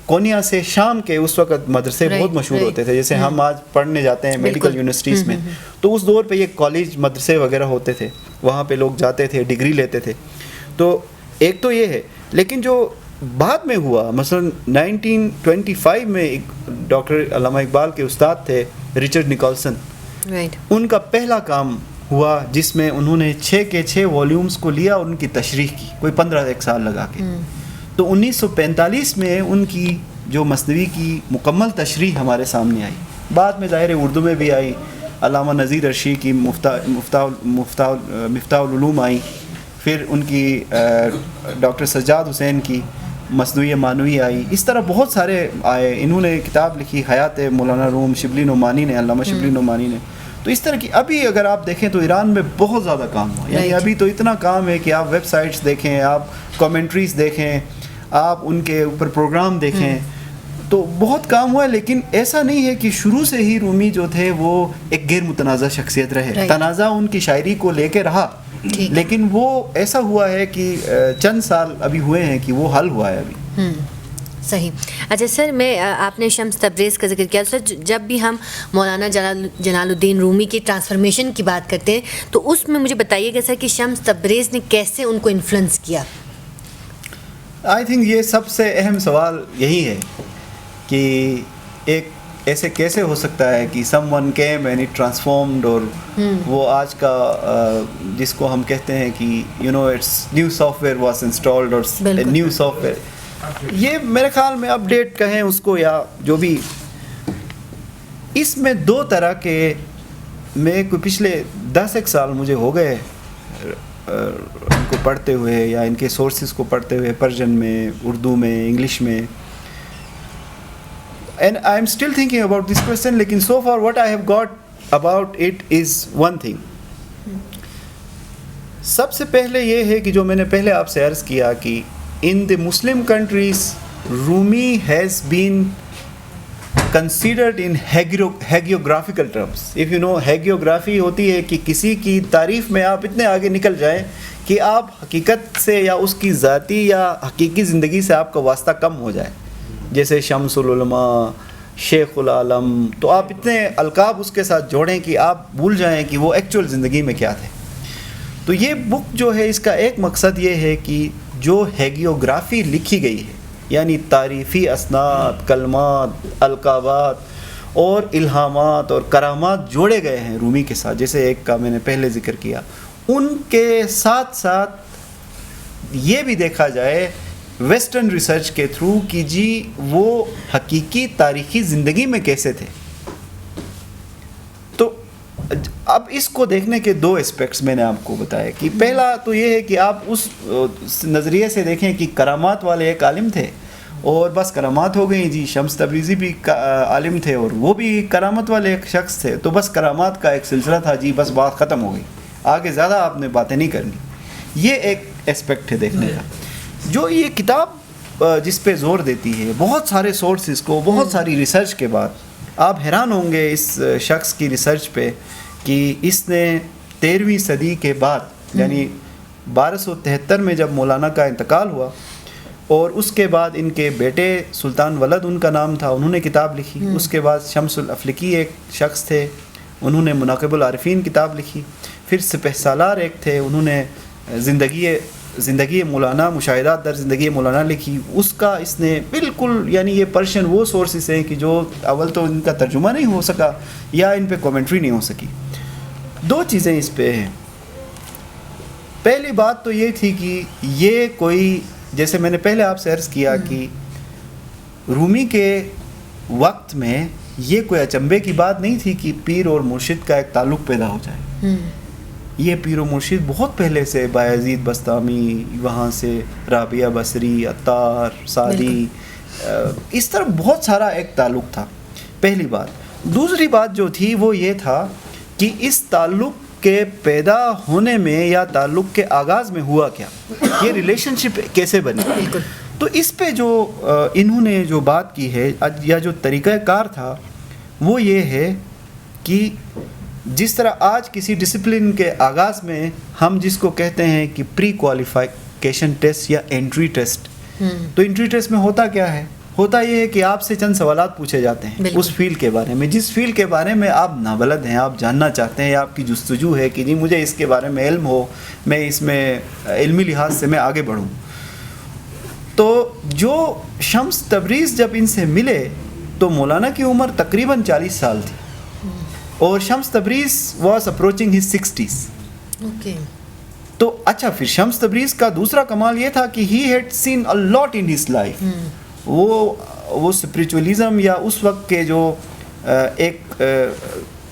Speaker 2: کونیا سے شام کے اس وقت مدرسے بہت مشہور ہوتے تھے, جیسے ہم آج پڑھنے جاتے ہیں میڈیکل یونیورسٹیز میں, تو اس دور پہ یہ کالج مدرسے وغیرہ ہوتے تھے, وہاں پہ لوگ جاتے تھے, ڈگری لیتے تھے. تو ایک تو یہ ہے. لیکن جو بعد میں ہوا, مثلا 1925 میں ایک ڈاکٹر علامہ اقبال کے استاد تھے رچرڈ نکولسن, ان کا پہلا کام ہوا جس میں انہوں نے 6 کے 6 والیومز کو لیا اور ان کی تشریح کی, کوئی 15 سال لگا کے. تو 1945 میں ان کی جو مثنوی کی مکمل تشریح ہمارے سامنے آئی. بعد میں ظاہر اردو میں بھی آئی, علامہ نذیر ارشی کی مفتاح العلوم آئی, پھر ان کی ڈاکٹر سجاد حسین کی مثنوی معنوی آئی, اس طرح بہت سارے آئے. انہوں نے کتاب لکھی حیات مولانا روم, شبلی نعمانی نے, علامہ شبلی نعمانی نے. تو اس طرح کی ابھی اگر آپ دیکھیں تو ایران میں بہت زیادہ کام ہوا, یعنی ابھی تو اتنا کام ہے کہ آپ ویب سائٹس دیکھیں, آپ کامنٹریز دیکھیں, آپ ان کے اوپر پروگرام دیکھیں, تو بہت کام ہوا ہے. لیکن ایسا نہیں ہے کہ شروع سے ہی رومی جو تھے وہ ایک غیر متنازع شخصیت رہے. تنازع ان کی شاعری کو لے کے رہا, لیکن وہ ایسا ہوا ہے کہ چند سال ابھی ہوئے ہیں کہ وہ حل ہوا ہے ابھی.
Speaker 1: صحیح. اچھا سر, میں آپ نے شمس تبریز کا ذکر کیا. سر جب بھی ہم مولانا جلال الدین رومی کی ٹرانسفارمیشن کی بات کرتے ہیں تو اس میں مجھے بتائیے گا سر کہ شمس تبریز نے کیسے ان کو انفلوئنس کیا.
Speaker 2: آئی تھنک یہ سب سے اہم سوال یہی ہے کہ ایک ایسے کیسے ہو سکتا ہے کہ some one came and it transformed, اور وہ آج کا جس کو ہم کہتے ہیں کہ it's new software was installed, اور نیو سافٹ ویئر, یہ میرے خیال میں اپ ڈیٹ کہیں اس کو یا جو بھی, اس میں 2 طرح کے, میں کوئی پچھلے 10 سال مجھے ہو گئے ان کو پڑھتے ہوئے یا ان کے سورسز کو پڑھتے ہوئے, پرشین میں, اردو میں, انگلش میں, and I am still thinking about this question. لیکن so far what I have got about it is one thing. سب سے پہلے یہ ہے کہ جو میں نے پہلے آپ سے عرض کیا کہ in the Muslim countries, Rumi has been considered in hagiographical terms. If you know, hagiography ہوتی ہے کہ کسی کی تعریف میں آپ اتنے آگے نکل جائیں کہ آپ حقیقت سے یا اس کی ذاتی یا حقیقی زندگی سے آپ کا واسطہ کم ہو جائے. جیسے شمس العلماء, شیخ العالم, تو آپ اتنے القاب اس کے ساتھ جوڑیں کہ آپ بھول جائیں کہ وہ ایکچوئل زندگی میں کیا تھے. تو یہ بک جو ہے اس کا ایک مقصد یہ ہے کہ جو ہیگیوگرافی لکھی گئی ہے, یعنی تعریفی اسناد, کلمات, القابات اور الہامات اور کرامات جوڑے گئے ہیں رومی کے ساتھ, جیسے ایک کا میں نے پہلے ذکر کیا, ان کے ساتھ ساتھ یہ بھی دیکھا جائے ویسٹرن ریسرچ کے تھرو کہ جی وہ حقیقی تاریخی زندگی میں کیسے تھے. تو اب اس کو دیکھنے کے 2 اسپیکٹس میں نے آپ کو بتایا کہ پہلا تو یہ ہے کہ آپ اس نظریے سے دیکھیں کہ کرامات والے ایک عالم تھے اور بس کرامات ہو گئیں جی. شمس تبریزی بھی عالم تھے اور وہ بھی کرامت والے ایک شخص تھے, تو بس کرامات کا ایک سلسلہ تھا جی, بس بات ختم ہو گئی, آگے زیادہ آپ نے باتیں نہیں کرنی. یہ ایک اسپیکٹ ہے دیکھنے کا. جو یہ کتاب جس پہ زور دیتی ہے بہت سارے سورسز کو, بہت ساری ریسرچ کے بعد, آپ حیران ہوں گے اس شخص کی ریسرچ پہ کہ اس نے 13ویں صدی کے بعد یعنی 1273 میں جب مولانا کا انتقال ہوا اور اس کے بعد ان کے بیٹے سلطان ولد ان کا نام تھا, انہوں نے کتاب لکھی. اس کے بعد شمس الافلکی ایک شخص تھے, انہوں نے مناقب العارفین کتاب لکھی. پھر سپہ سالار ایک تھے, انہوں نے زندگی مولانا, مشاہدات در زندگی مولانا لکھی. اس کا اس نے بالکل, یعنی یہ پرشین وہ سورسز ہیں کہ جو اول تو ان کا ترجمہ نہیں ہو سکا یا ان پہ کومنٹری نہیں ہو سکی. 2 چیزیں اس پہ ہیں. پہلی بات تو یہ تھی کہ یہ کوئی, جیسے میں نے پہلے آپ سے عرض کیا کہ رومی کے وقت میں یہ کوئی اچنبے کی بات نہیں تھی کہ پیر اور مرشد کا ایک تعلق پیدا ہو جائے. یہ پیر و مرشد بہت پہلے سے بایزید بسطامی، وہاں سے رابعہ بصری، عطار، سعدی، اس طرح بہت سارا ایک تعلق تھا. پہلی بات. دوسری بات جو تھی وہ یہ تھا کہ اس تعلق کے پیدا ہونے میں یا تعلق کے آغاز میں ہوا کیا، یہ ریلیشن شپ کیسے بنی. تو اس پہ جو انہوں نے جو بات کی ہے یا جو طریقہ کار تھا وہ یہ ہے کہ جس طرح آج کسی ڈسپلن کے آغاز میں ہم جس کو کہتے ہیں کہ پری کوالیفیکیشن ٹیسٹ یا انٹری ٹیسٹ، تو انٹری ٹیسٹ میں ہوتا کیا ہے؟ ہوتا یہ ہے کہ آپ سے چند سوالات پوچھے جاتے ہیں اس فیلڈ کے بارے میں، جس فیلڈ کے بارے میں آپ نابلد ہیں، آپ جاننا چاہتے ہیں یا آپ کی جستجو ہے کہ جی مجھے اس کے بارے میں علم ہو، میں اس میں علمی لحاظ سے میں آگے بڑھوں. تو جو شمس تبریز جب ان سے ملے تو مولانا کی عمر تقریباً 40 سال تھی اور Shams Tabriz was approaching his 60s. تو اچھا، پھر شمس تبریز کا دوسرا کمال یہ تھا کہ he had seen a lot in his life. وہ اسپریچولیزم یا اس وقت کے جو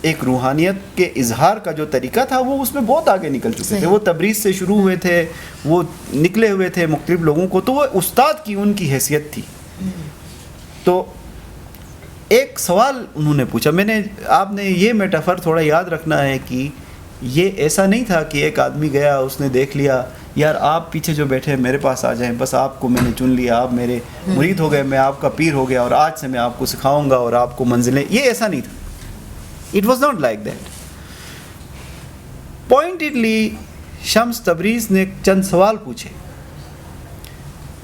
Speaker 2: ایک روحانیت کے اظہار کا جو طریقہ تھا وہ اس میں بہت آگے نکل چکے تھے. وہ تبریز سے شروع ہوئے تھے، وہ نکلے ہوئے تھے مختلف لوگوں کو، تو وہ استاد کی ان کی حیثیت تھی. تو ایک سوال انہوں نے پوچھا، آپ نے یہ میٹافر تھوڑا یاد رکھنا ہے کہ یہ ایسا نہیں تھا کہ ایک آدمی گیا، اس نے دیکھ لیا یار آپ پیچھے جو بیٹھے میرے پاس آ جائیں، بس آپ کو میں نے چن لیا، آپ میرے مرید ہو گئے، میں آپ کا پیر ہو گیا اور آج سے میں آپ کو سکھاؤں گا اور آپ کو منزلیں. یہ ایسا نہیں تھا. It was not like that. Pointedly Shams Tabriz نے چند سوال پوچھے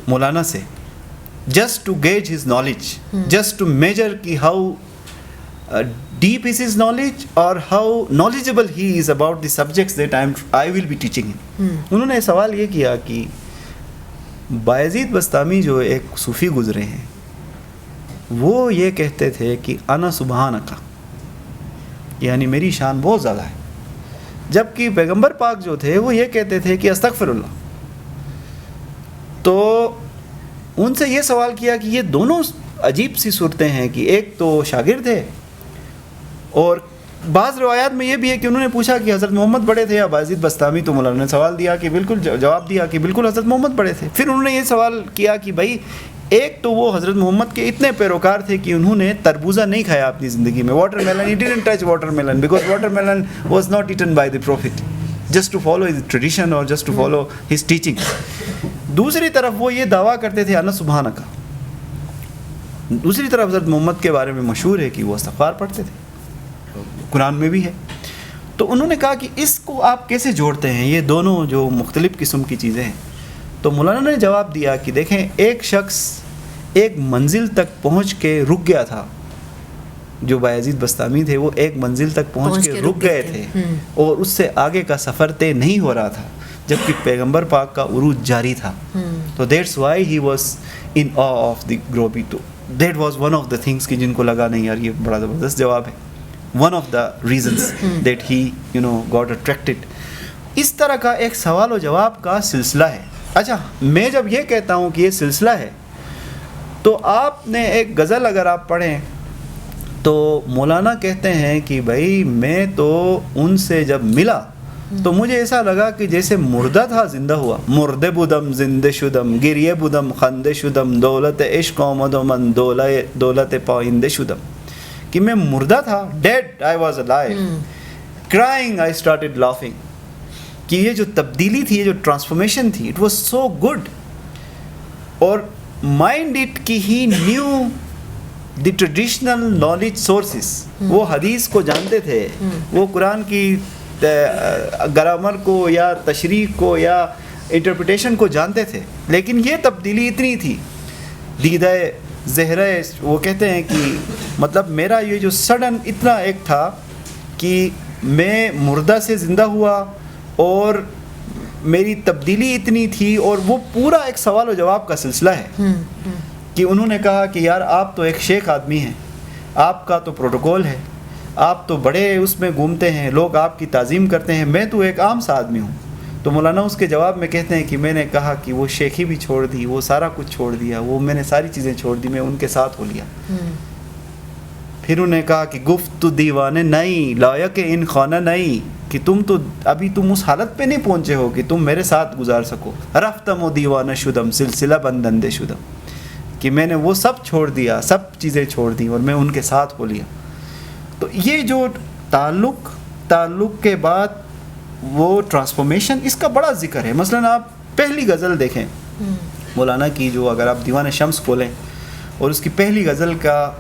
Speaker 2: مولانا سے، just to gauge his knowledge, just to measure ki how deep is his knowledge or how knowledgeable he is about the subjects that I will be teaching him. انہوں نے سوال یہ کیا کہ بایزید بسطامی جو ایک صوفی گزرے ہیں وہ یہ کہتے تھے کہ انا سبحانکا، یعنی میری شان بہت زیادہ ہے، جبکہ پیغمبر پاک جو تھے وہ یہ کہتے تھے کہ استغفر اللہ. تو ان سے یہ سوال کیا کہ یہ دونوں عجیب سی صورتیں ہیں کہ ایک تو شاگرد ہے، اور بعض روایات میں یہ بھی ہے کہ انہوں نے پوچھا کہ حضرت محمد بڑے تھے یا بایزید بسطامی، تو مولانا نے سوال دیا کہ بالکل، جواب دیا کہ بالکل حضرت محمد بڑے تھے. پھر انہوں نے یہ سوال کیا کہ بھائی ایک تو وہ حضرت محمد کے اتنے پیروکار تھے کہ انہوں نے تربوزہ نہیں کھایا اپنی زندگی میں، water melon, he didn't touch water melon because water melon was not eaten by the prophet, just to follow his tradition or just to follow his teaching. دوسری طرف وہ یہ دعویٰ کرتے تھے انا سبحانکا. دوسری طرف حضرت محمد کے بارے میں مشہور ہے کہ وہ استغفار پڑھتے تھے، قرآن میں بھی ہے. تو انہوں نے کہا کہ اس کو آپ کیسے جوڑتے ہیں، یہ دونوں جو مختلف قسم کی چیزیں ہیں. تو مولانا نے جواب دیا کہ دیکھیں، ایک شخص ایک منزل تک پہنچ کے رک گیا تھا، جو بایزید بسطامی تھے وہ ایک منزل تک پہنچ کے رک گئے تھے اور اس سے آگے کا سفر طے نہیں ہو رہا تھا، جبکہ پیغمبر پاک کا عروج جاری تھا. تو that's why he was in awe of the گلوبی. تو that was one of the things کہ جن کو لگا نہیں یار یہ بڑا زبردست جواب ہے. One of the reasons that he got attracted. اس طرح کا ایک سوال و جواب کا سلسلہ ہے. اچھا، میں جب یہ کہتا ہوں کہ یہ سلسلہ ہے تو آپ نے ایک غزل اگر آپ پڑھیں تو مولانا کہتے ہیں کہ بھائی میں تو ان سے جب ملا تو مجھے ایسا لگا کہ جیسے مردہ تھا زندہ ہوا. مردے بدم زندہ شدم، گریے بدم خندے شدم، دولت عشق آمد و من دولت پائندے شدم. کہ میں مردہ تھا، dead I was alive, crying I started laughing. کہ یہ جو تبدیلی تھی، یہ جو ٹرانسفارمیشن تھی، اٹ واز سو گڈ. اور مائنڈ اٹ کہ he knew the traditional knowledge sources. وہ حدیث کو جانتے تھے، وہ قرآن کی گرامر کو یا تشریح کو یا انٹرپریٹیشن کو جانتے تھے، لیکن یہ تبدیلی اتنی تھی. دیدہ زہرہ، وہ کہتے ہیں کہ مطلب میرا یہ جو سڈن اتنا ایک تھا کہ میں مردہ سے زندہ ہوا اور میری تبدیلی اتنی تھی. اور وہ پورا ایک سوال و جواب کا سلسلہ ہے کہ انہوں نے کہا کہ یار آپ تو ایک شیخ آدمی ہیں، آپ کا تو پروٹوکول ہے، آپ تو بڑے اس میں گھومتے ہیں، لوگ آپ کی تعظیم کرتے ہیں، میں تو ایک عام سا آدمی ہوں. تو مولانا اس کے جواب میں کہتے ہیں کہ میں نے کہا کہ وہ شیخی بھی چھوڑ دی, وہ سارا کچھ چھوڑ دیا, وہ میں نے ساری چیزیں چھوڑ دی, میں ان کے ساتھ ہو لیا. پھر انہوں نے کہا کہ گفت تو دیوانے نہیں لائق ان خانہ نہیں, کہ تم اس حالت پہ نہیں پہنچے ہو کہ تم میرے ساتھ گزار سکو. رفتم و دیوانہ شدم سلسلہ بندندے شدم, کہ میں نے وہ سب چھوڑ دیا, سب چیزیں چھوڑ دی اور میں ان کے ساتھ ہو لیا. تو یہ جو تعلق کے بعد وہ ٹرانسفارمیشن, اس کا بڑا ذکر ہے. مثلا آپ پہلی غزل دیکھیں مولانا کی, جو اگر آپ دیوان شمس کھولیں اور اس کی پہلی غزل کا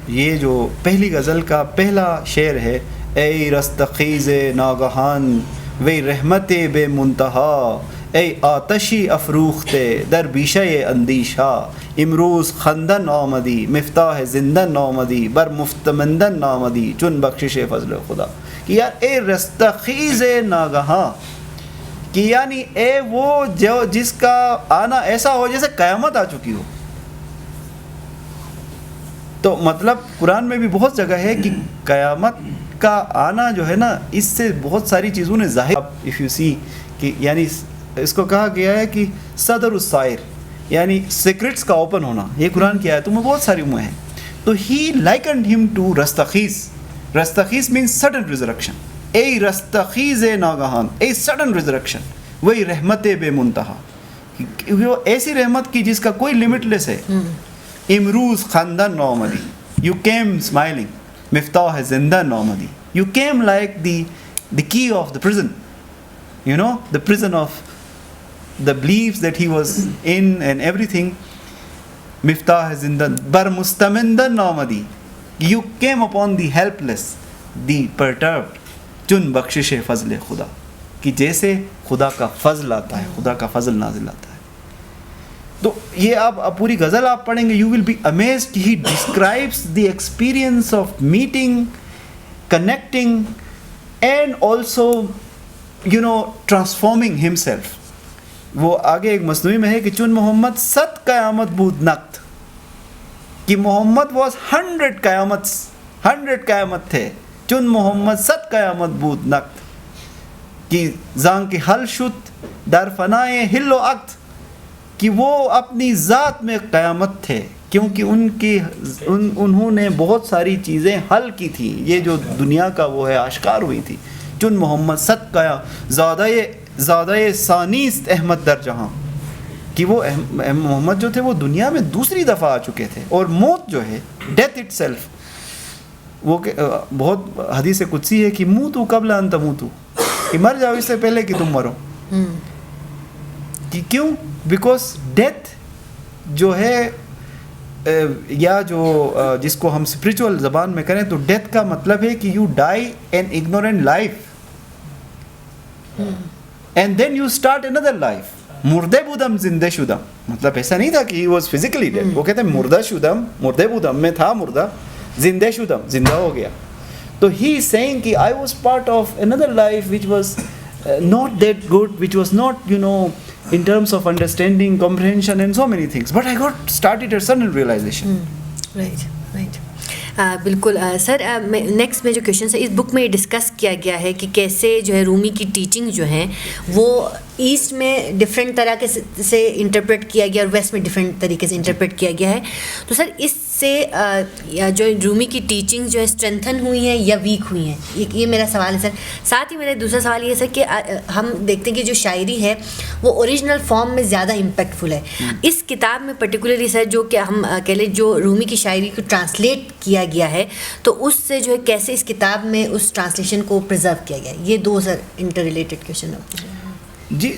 Speaker 2: یہ جو پہلی غزل کا پہلا شعر ہے, اے رستخیز ناگہان وی رحمت بے منتہا, اے آتشی افروختے در بیشہ اندیشہ, امروز خندن آمدی مفتاح زندن آمدی بر مفتمندن آمدی چون بخشش فضل خدا. کہ یار اے رستخیز ناگہاں, کہ یعنی اے وہ جو جس کا آنا ایسا ہو جیسے قیامت آ چکی ہو. تو مطلب قرآن میں بھی بہت جگہ ہے کہ قیامت کا آنا جو ہے نا, اس سے بہت ساری چیزوں نے ظاہر, اف یو سی, کہ یعنی اس کو کہا گیا ہے کہ صدر السائر, یعنی سیکرٹس کا اوپن ہونا. یہ قرآن کی آیتوں میں بہت ساری ہیں. تو ہی لائکنڈ ہم ٹو رستخیز. رستخیز مینس سڈن ریزریکشن. اے رستخیز ناگہان, اے سڈن ریزریکشن, وہی رحمت بے منتہا, وہ ایسی رحمت کی جس کا کوئی لمٹ لیس ہے. امروز خندن نومدی, you came smiling, مفتاح زندہ نومدی, you came like the key of the prison, you know, the prison of the beliefs that he was in and everything. مفتاح زندہ بر مستمندن نومدی, you came upon the helpless, the perturbed, چن بخشش فضل خدا, کہ جیسے خدا کا فضل آتا ہے, خدا کا فضل نازل آتا ہے. تو یہ آپ پوری غزل آپ پڑھیں گے, you will be amazed. He describes the experience of meeting, connecting and also you know transforming himself. وہ آگے ایک مثنوی میں ہے کہ چون محمد 100 قیامت بود نقد, کہ محمد واز 100 قیامت تھے. چون محمد 100 قیامت بود نقد, کہ زان کی حل شد در فنائے ہل و عقد, کہ وہ اپنی ذات میں قیامت تھے, کیونکہ انہوں نے بہت ساری چیزیں حل کی تھی. یہ جو دنیا کا وہ ہے آشکار ہوئی تھی. چون محمد 100 کا زادہ ثانیست احمد در جہاں, کہ وہ محمد جو تھے وہ دنیا میں دوسری دفعہ آ چکے تھے. اور موت جو ہے, ڈیتھ اٹ سیلف, وہ بہت حدیث قدسی ہے کہ موتو قبل ان تموتو, کہ مر جاؤ اس سے پہلے کہ تم مرو. کہ کیوں؟ بیکاز ڈیتھ جو ہے, یا جو جس کو ہم اسپریچول زبان میں کریں تو ڈیتھ کا مطلب ہے کہ you die in ignorant life and then you start another life. مردے بودم زندہ شدم, مطلب ایسا نہیں تھا کہ ہی واز فزیکلی ڈیڈ. وہ کہتے ہیں مردہ شدم, مردے بودم میں تھا مردہ, زندہ شدم زندہ ہو گیا. تو ہی از سیئنگ کہ I was part of another life which was not that good, which was not, you know, in terms of understanding, comprehension and so many things, but I got started at sudden realization.
Speaker 1: Right. بالکل سر, next میں جو question ہے, اس بک میں یہ discuss کیا گیا ہے کہ کیسے جو ہے رومی کی ٹیچنگ جو ہیں وہ ایسٹ میں ڈفرینٹ طرح سے انٹرپریٹ کیا گیا اور ویسٹ میں ڈفرینٹ طریقے سے انٹرپریٹ کیا گیا ہے. تو سر اس سے جو رومی کی ٹیچنگ جو ہے اسٹرینتھن ہوئی ہیں یا ویک ہوئی ہیں, یہ میرا سوال ہے سر. ساتھ ہی میرا دوسرا سوال یہ ہے سر کہ ہم دیکھتے ہیں کہ جو شاعری ہے وہ اوریجنل فارم میں زیادہ امپیکٹفل ہے. اس کتاب میں پرٹیکولرلی سر جو کہ ہم کہہ لیں جو رومی کی شاعری کو ٹرانسلیٹ کیا گیا ہے, تو اس سے جو ہے کیسے اس کتاب میں اس ٹرانسلیشن کو پرزرو کیا گیا, یہ دو سر انٹر ریلیٹڈ کویشچن ہے.
Speaker 2: جی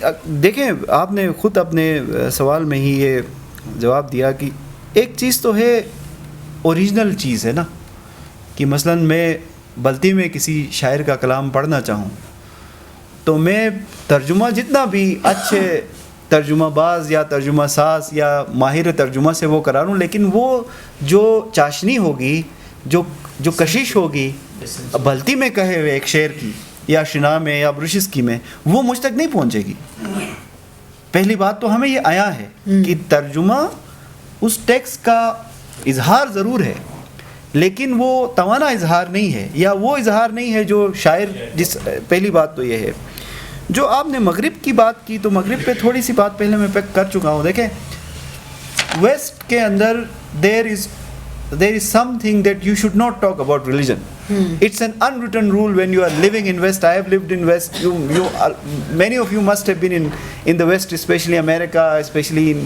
Speaker 2: دیکھیں, آپ نے خود اپنے سوال میں ہی یہ جواب دیا کہ ایک چیز تو ہے اوریجنل چیز ہے نا, کہ مثلا میں بلتی میں کسی شاعر کا کلام پڑھنا چاہوں تو میں ترجمہ جتنا بھی اچھے ترجمہ باز یا ترجمہ ساز یا ماہر ترجمہ سے وہ کرا لوں, لیکن وہ جو چاشنی ہوگی, جو کشش ہوگی بلتی میں کہے ہوئے ایک شعر کی یا شنا میں یا برشسکی میں, وہ مجھ تک نہیں پہنچے گی. پہلی بات تو ہمیں یہ آیا ہے کہ ترجمہ اس ٹیکسٹ کا اظہار ضرور ہے, لیکن وہ توانا اظہار نہیں ہے, یا وہ اظہار نہیں ہے جو شاعر پہلی بات تو یہ ہے. جو آپ نے مغرب کی بات کی تو مغرب پہ تھوڑی سی بات پہلے میں پیک کر چکا ہوں. دیکھیں ویسٹ کے اندر there is something that you should not talk about religion. It's an unwritten rule when you are living in West. I have lived in West. Many of you must have been in the West, especially America, especially in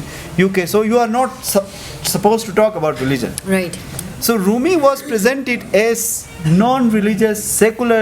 Speaker 2: UK. So you are not supposed to talk about religion.
Speaker 1: Right.
Speaker 2: So Rumi was presented as non-religious, secular,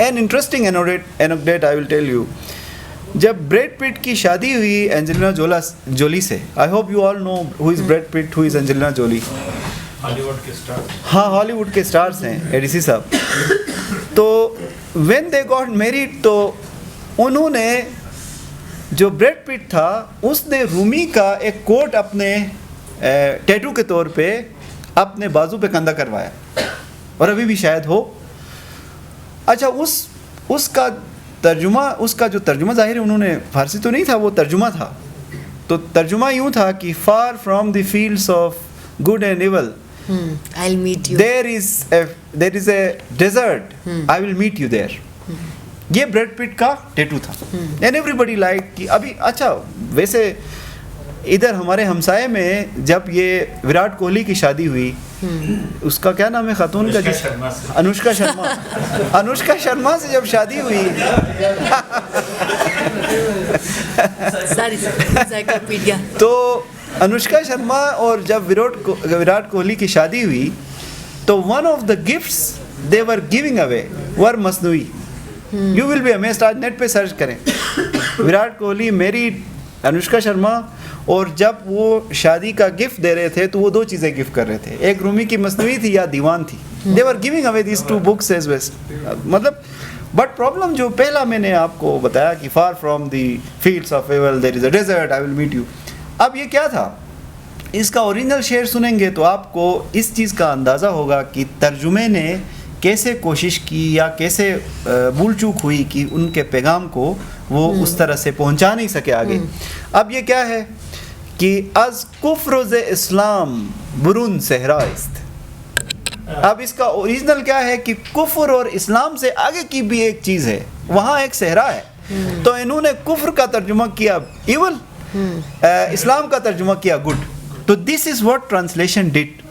Speaker 2: An interesting anecdote I will tell you. جب Brad Pitt کی شادی ہوئی Angelina Jolie سے, I hope you all know who is Brad Pitt, who is Angelina Jolie. ہاں ہالی would کے stars ہیں ایڈیسی صاحب. تو وین دے گاٹ میریڈ تو انہوں نے, جو بریڈ پٹ تھا اس نے رومی کا ایک کوٹ اپنے ٹیٹو کے طور پہ اپنے بازو پہ کندھا کروایا, اور ابھی بھی شاید ہو. اچھا اس کا ترجمہ, اس کا جو ترجمہ ظاہر ہے انہوں نے فارسی تو نہیں تھا, وہ ترجمہ تھا. تو ترجمہ یوں تھا کہ far from the fields of good and evil
Speaker 1: I'll meet you.
Speaker 2: there is a desert. I will meet you there. یہ بریڈ پٹ کا ٹیٹو تھا. اینڈ ایوری بڈی لائک کہ ابھی اچھا ویسے ادھر ہمارے ہمسائے میں جب یہ وراٹ کوہلی کی شادی ہوئی, اس کا کیا نام ہے خاتون کا, انوشکا شرما. انوشکا شرما سے جب شادی ہوئی تو انوشکا شرما اور جب وراٹ کوہلی کی شادی ہوئی تو one of the gifts they were giving away were مصنوعی. یو ول بی امیزڈ, آج نیٹ پہ سرچ کریں وراٹ کوہلی میریڈ انوشکا شرما, اور جب وہ شادی کا گفٹ دے رہے تھے تو وہ 2 چیزیں گفٹ کر رہے تھے, ایک رومی کی مصنوعی تھی یا دیوان تھی. They were giving away these 2 books as west. مطلب بٹ پرابلم جو پہلا میں نے آپ کو بتایا کہ far from the fields of evil there is a desert I will meet you, اب یہ کیا تھا؟ اس کا اوریجنل شعر سنیں گے تو آپ کو اس چیز کا اندازہ ہوگا کہ ترجمے نے کیسے کوشش کی یا کیسے بھول چوک ہوئی کہ ان کے پیغام کو وہ اس طرح سے پہنچا نہیں سکے آگے. اب یہ کیا ہے کہ از کفر ز اسلام برون صحرا است. اب اس کا اوریجنل کیا ہے کہ کفر اور اسلام سے آگے کی بھی ایک چیز ہے, وہاں ایک صحرا ہے. تو انہوں نے کفر کا ترجمہ کیا ایول, اسلام کا ترجمہ کیا گڈ. تو دس از واٹ ٹرانسلیشن ڈڈ,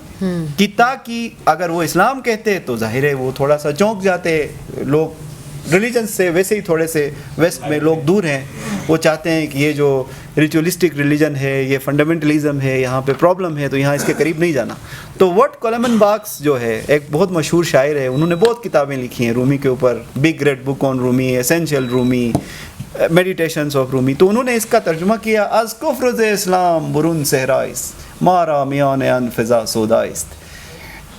Speaker 2: کہ تاکہ اگر وہ اسلام کہتے تو ظاہر ہے وہ تھوڑا سا چونک جاتے. لوگ ریلیجن سے ویسے ہی تھوڑے سے ویسٹ میں لوگ دور ہیں, وہ چاہتے ہیں کہ یہ جو ریچولسٹک ریلیجن ہے, یہ فنڈامنٹلزم ہے, یہاں پہ پرابلم ہے تو یہاں اس کے قریب نہیں جانا. تو وٹ کولمن باکس جو ہے ایک بہت مشہور شاعر ہے, انہوں نے بہت کتابیں لکھی ہیں رومی کے اوپر, big red book on Rumi, essential Rumi, meditations of Rumi. تو انہوں نے اس کا ترجمہ کیا از کفر ز اسلام برون صحرائس مارا میان ان فضا سودائست.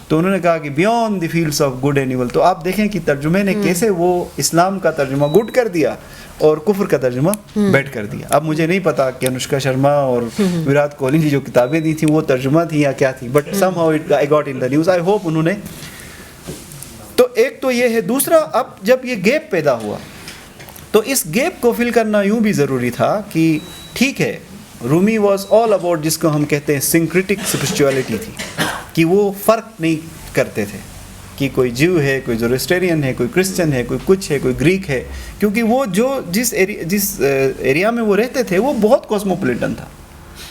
Speaker 2: تو انہوں نے کہا کہ beyond the fields of good and evil. تو آپ دیکھیں کہ ترجمے نے کیسے وہ اسلام کا ترجمہ گڈ کر دیا اور کفر کا ترجمہ بیڈ کر دیا. اب مجھے نہیں پتا کہ انوشکا شرما اور وراٹ کوہلی کی جو کتابیں دی تھیں وہ ترجمہ تھی یا کیا تھی, but some how I got in the news. I hope انہوں نے. تو ایک تو یہ ہے. دوسرا, اب جب یہ گیپ پیدا ہوا تو اس گیپ کو فل کرنا یوں بھی ضروری تھا کہ ٹھیک ہے رومی واز آل اباؤٹ, جس کو ہم کہتے ہیں سنکریٹک اسپرچولیٹی تھی, کہ وہ فرق نہیں کرتے تھے کہ کوئی جیو ہے, کوئی زوروسٹرین ہے, کوئی کرسچن ہے, کوئی کچھ ہے, کوئی گریک ہے, کیونکہ وہ جو جس ایریا میں وہ رہتے تھے وہ بہت کاسموپولیٹن تھا.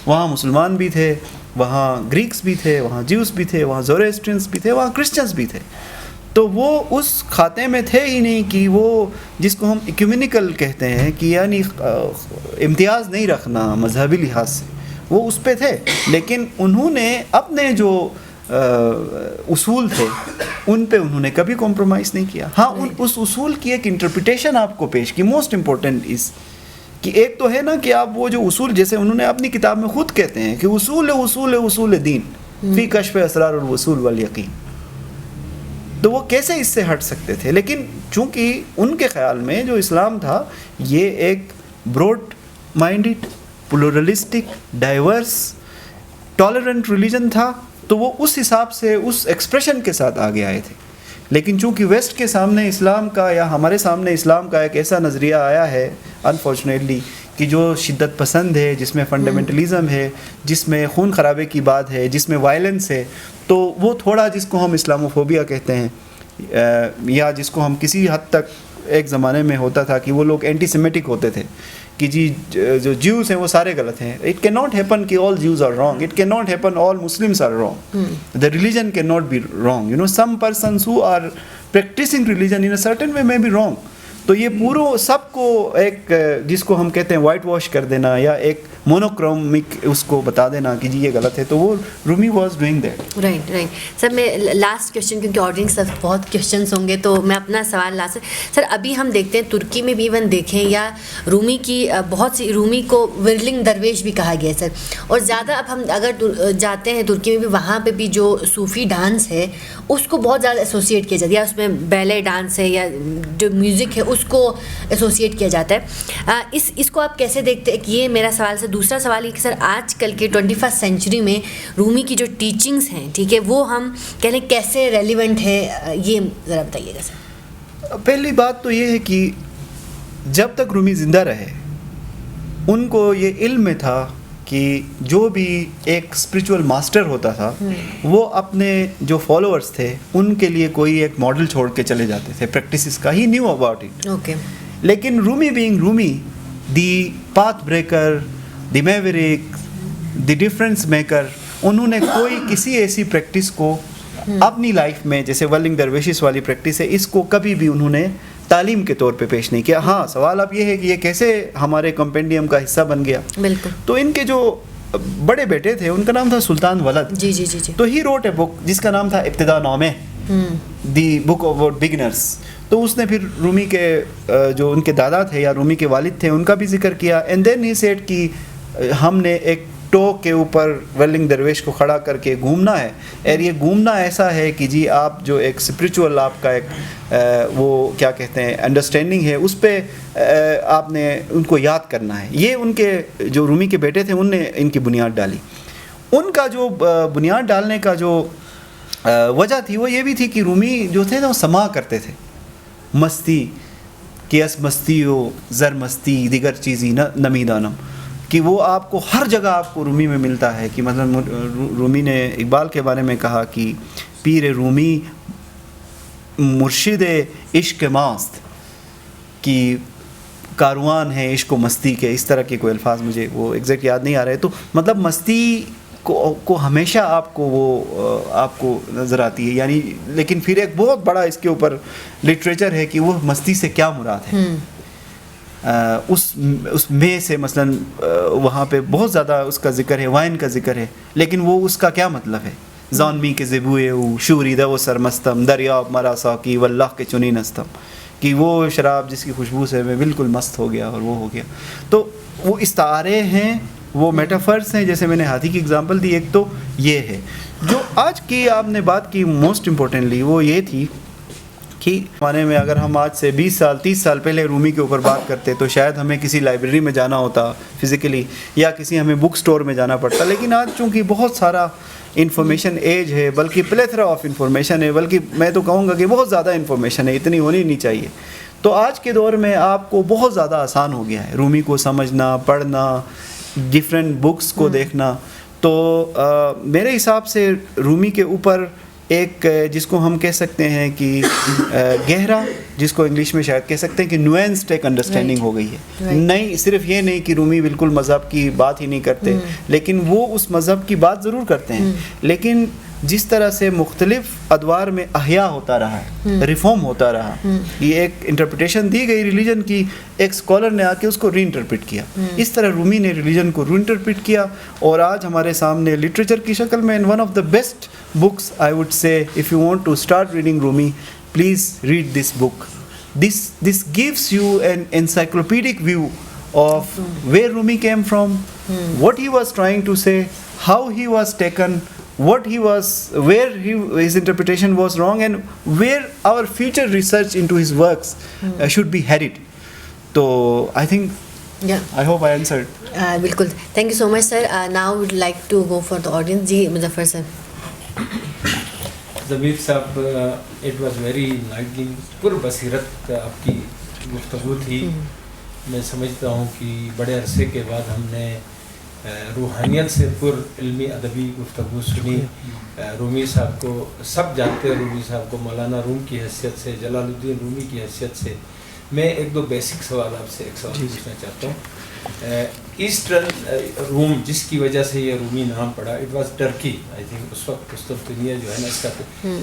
Speaker 2: وہاں مسلمان بھی تھے, وہاں گریکس بھی تھے, وہاں جیوس بھی تھے, وہاں زوروسٹرینس بھی تھے, وہاں کرسچنس بھی تھے. تو وہ اس کھاتے میں تھے ہی نہیں کہ وہ جس کو ہم ایکومینیکل کہتے ہیں کہ یعنی امتیاز نہیں رکھنا مذہبی لحاظ سے, وہ اس پہ تھے. لیکن انہوں نے اپنے جو اصول تھے ان پہ انہوں نے کبھی کمپرومائز نہیں کیا. ہاں اس اصول کی ایک انٹرپریٹیشن آپ کو پیش کی. موسٹ امپورٹنٹ از کہ ایک تو ہے نا کہ آپ وہ جو اصول, جیسے انہوں نے اپنی کتاب میں خود کہتے ہیں کہ اصول دین فی کشف اسرار الوصول والیقین. تو وہ کیسے اس سے ہٹ سکتے تھے؟ لیکن چونکہ ان کے خیال میں جو اسلام تھا یہ ایک broad minded, pluralistic, diverse, tolerant religion تھا, تو وہ اس حساب سے اس ایکسپریشن کے ساتھ آگے آئے تھے. لیکن چونکہ ویسٹ کے سامنے اسلام کا یا ہمارے سامنے اسلام کا ایک ایسا نظریہ آیا ہے انفارچونیٹلی کہ جو شدت پسند ہے, جس میں فنڈامنٹلزم ہے, جس میں خون خرابے کی بات ہے, جس میں وائلنس ہے, تو وہ تھوڑا جس کو ہم اسلاموفوبیا کہتے ہیں یا جس کو ہم کسی حد تک ایک زمانے میں ہوتا تھا کہ وہ لوگ اینٹی سیمیٹک ہوتے تھے کہ جی جو جیوز ہیں وہ سارے غلط ہیں. اٹ کین ناٹ ہیپن کہ all Jews are wrong, it can not happen all Muslims are wrong, the religion can not be wrong, you know some persons who are practising religion in a certain way may be wrong. تو یہ پورو سب کو ایک جس کو ہم کہتے ہیں وائٹ واش کر دینا یا ایک مونوکرومک اس کو بتا دینا کہ جی یہ غلط ہے, تو وہ Rumi was doing that.
Speaker 1: Right right sir. میں لاسٹ کویشچن, کیونکہ آڈینس سر بہت کویشچنس ہوں گے, تو میں اپنا سوال لاسٹ سر, ابھی ہم دیکھتے ہیں ترکی میں بھی ایون دیکھیں یا رومی کی بہت سی, رومی کو ورلنگ درویش بھی کہا گیا ہے سر, اور زیادہ اب ہم اگر جاتے ہیں ترکی میں بھی, وہاں پہ بھی جو صوفی ڈانس ہے اس کو بہت زیادہ ایسوسیٹ کیا جاتا ہے, یا اس میں بیلے ڈانس ہے یا جو میوزک ہے اس کو ایسوسیٹ کیا جاتا ہے. اس کو آپ کیسے دیکھتے ہیں؟ یہ میرا سوال سر. دوسرا سوال یہ کہ سر آج کل کے 21 سینچری میں رومی کی جو ٹیچنگس ہیں, ٹھیک ہے, وہ ہم کہہ لیں کیسے ریلیونٹ ہے, یہ ذرا بتائیے گا سر.
Speaker 2: پہلی بات تو یہ ہے کہ جب تک رومی زندہ رہے ان کو یہ علم میں تھا کہ جو بھی ایک اسپریچول ماسٹر ہوتا تھا وہ اپنے جو فالوورس تھے ان کے لیے کوئی ایک ماڈل چھوڑ کے چلے جاتے تھے پریکٹسز کا. He knew about it.
Speaker 1: Okay.
Speaker 2: لیکن Rumi being Rumi, the path breaker, the maverick, the difference maker, انہوں نے کوئی کسی ایسی پریکٹس کو اپنی لائف میں, جیسے ورلنگ درویشز والی پریکٹس ہے, اس کو کبھی بھی انہوں نے تعلیم کے طور پہ پیش نہیں کیا. ہاں سوال اب یہ ہے کہ یہ کیسے ہمارے کمپینڈیم کا حصہ بن گیا.
Speaker 1: بالکل.
Speaker 2: تو ان کے جو بڑے بیٹے تھے ان کا نام تھا سلطان ولد.
Speaker 1: جی جی جی جی.
Speaker 2: تو ہی روٹ اے بک جس کا نام تھا ابتدا نامہ, دی بک اباؤٹ بگنرس. تو اس نے پھر رومی کے جو ان کے دادا تھے یا رومی کے والد تھے ان کا بھی ذکر کیا. اینڈ دین ہی سیڈ کہ ہم نے ایک ٹو کے اوپر ورلنگ درویش کو کھڑا کر کے گھومنا ہے, اور یہ گھومنا ایسا ہے کہ جی آپ جو ایک اسپریچول آپ کا ایک وہ کیا کہتے ہیں انڈرسٹینڈنگ ہے اس پہ آپ نے ان کو یاد کرنا ہے. یہ ان کے جو رومی کے بیٹے تھے ان نے ان کی بنیاد ڈالی. ان کا جو بنیاد ڈالنے کا جو وجہ تھی وہ یہ بھی تھی کہ رومی جو تھے نا وہ سما کرتے تھے, مستی کیس مستی ہو زر مستی دیگر چیزی نمی دانم, کہ وہ آپ کو ہر جگہ آپ کو رومی میں ملتا ہے. کہ مثلا رومی نے اقبال کے بارے میں کہا کہ پیر رومی مرشد عشق ماست, کہ کاروان ہے عشق و مستی کے, اس طرح کے کوئی الفاظ مجھے وہ ایگزیکٹ یاد نہیں آ رہے. تو مطلب مستی کو ہمیشہ آپ کو وہ آپ کو نظر آتی ہے, یعنی لیکن پھر ایک بہت بڑا اس کے اوپر لٹریچر ہے کہ وہ مستی سے کیا مراد ہے. اس میں سے مثلا وہاں پہ بہت زیادہ اس کا ذکر ہے, وائن کا ذکر ہے, لیکن وہ اس کا کیا مطلب ہے. زانمی کے زبوئے او شوری دو سرمستم دریاب مرا ساکی واللہ کے چنی نستم, کہ وہ شراب جس کی خوشبو سے میں بالکل مست ہو گیا اور وہ ہو گیا. تو وہ استعارے ہیں, وہ میٹافرس ہیں, جیسے میں نے ہاتھی کی اگزامپل دی. ایک تو یہ ہے جو آج کی آپ نے بات کی موسٹ امپورٹنٹلی, وہ یہ تھی کہ زمانے میں اگر ہم آج سے 20 سال 30 سال پہلے رومی کے اوپر بات کرتے تو شاید ہمیں کسی لائبریری میں جانا ہوتا فزیکلی, یا کسی ہمیں بک سٹور میں جانا پڑتا. لیکن آج چونکہ بہت سارا انفارمیشن ایج ہے, بلکہ پلیتھرا آف انفارمیشن ہے, بلکہ میں تو کہوں گا کہ بہت زیادہ انفارمیشن ہے, اتنی ہونی نہیں چاہیے. تو آج کے دور میں آپ کو بہت زیادہ آسان ہو گیا ہے رومی کو سمجھنا, پڑھنا, ڈفرینٹ بکس کو دیکھنا. تو میرے حساب سے رومی کے اوپر ایک جس کو ہم کہہ سکتے ہیں کہ گہرا, جس کو انگلش میں شاید کہہ سکتے ہیں کہ نوینسڈ ایک انڈرسٹینڈنگ ہو گئی ہے. نہیں صرف یہ نہیں کہ رومی بالکل مذہب کی بات ہی نہیں کرتے, لیکن وہ اس مذہب کی بات ضرور کرتے ہیں, لیکن جس طرح سے مختلف ادوار میں احیاء ہوتا رہا ہے, ریفارم ہوتا رہا, یہ ایک انٹرپریٹیشن دی گئی ریلیجن کی, ایک اسکالر نے آ کے اس کو ری انٹرپریٹ کیا. اس طرح رومی نے ریلیجن کو ری انٹرپریٹ کیا, اور آج ہمارے سامنے لٹریچر کی شکل میں one of the best books I would say if you want to start reading Rumi, please read this book. This gives you an encyclopedic view of where Rumi came from, what he was trying to say, how he was taken, where his interpretation was wrong, and where our future research into his works should be headed. So I think I hope I answered.
Speaker 1: بالکل, thank you so much sir. Now we would like to go for the audience. جی Muzaffar sir.
Speaker 3: Zameer sahib, it was very enlightening, پر بصیرت آپ کی گفتگو تھی. میں سمجھتا ہوں کہ بڑے عرصے کے بعد ہم نے روحانیت سے پر علمی ادبی گفتگو سنی. رومی صاحب کو سب جانتے ہیں, رومی صاحب کو مولانا روم کی حیثیت سے, جلال الدین رومی کی حیثیت سے. میں ایک دو بیسک سوال آپ سے ایک سوال پوچھنا چاہتا ہوں. ایسٹرن روم جس کی وجہ سے یہ رومی نام پڑا, it was Turkey I think اس وقت. قسطنطنیہ جو ہے نا اس کا,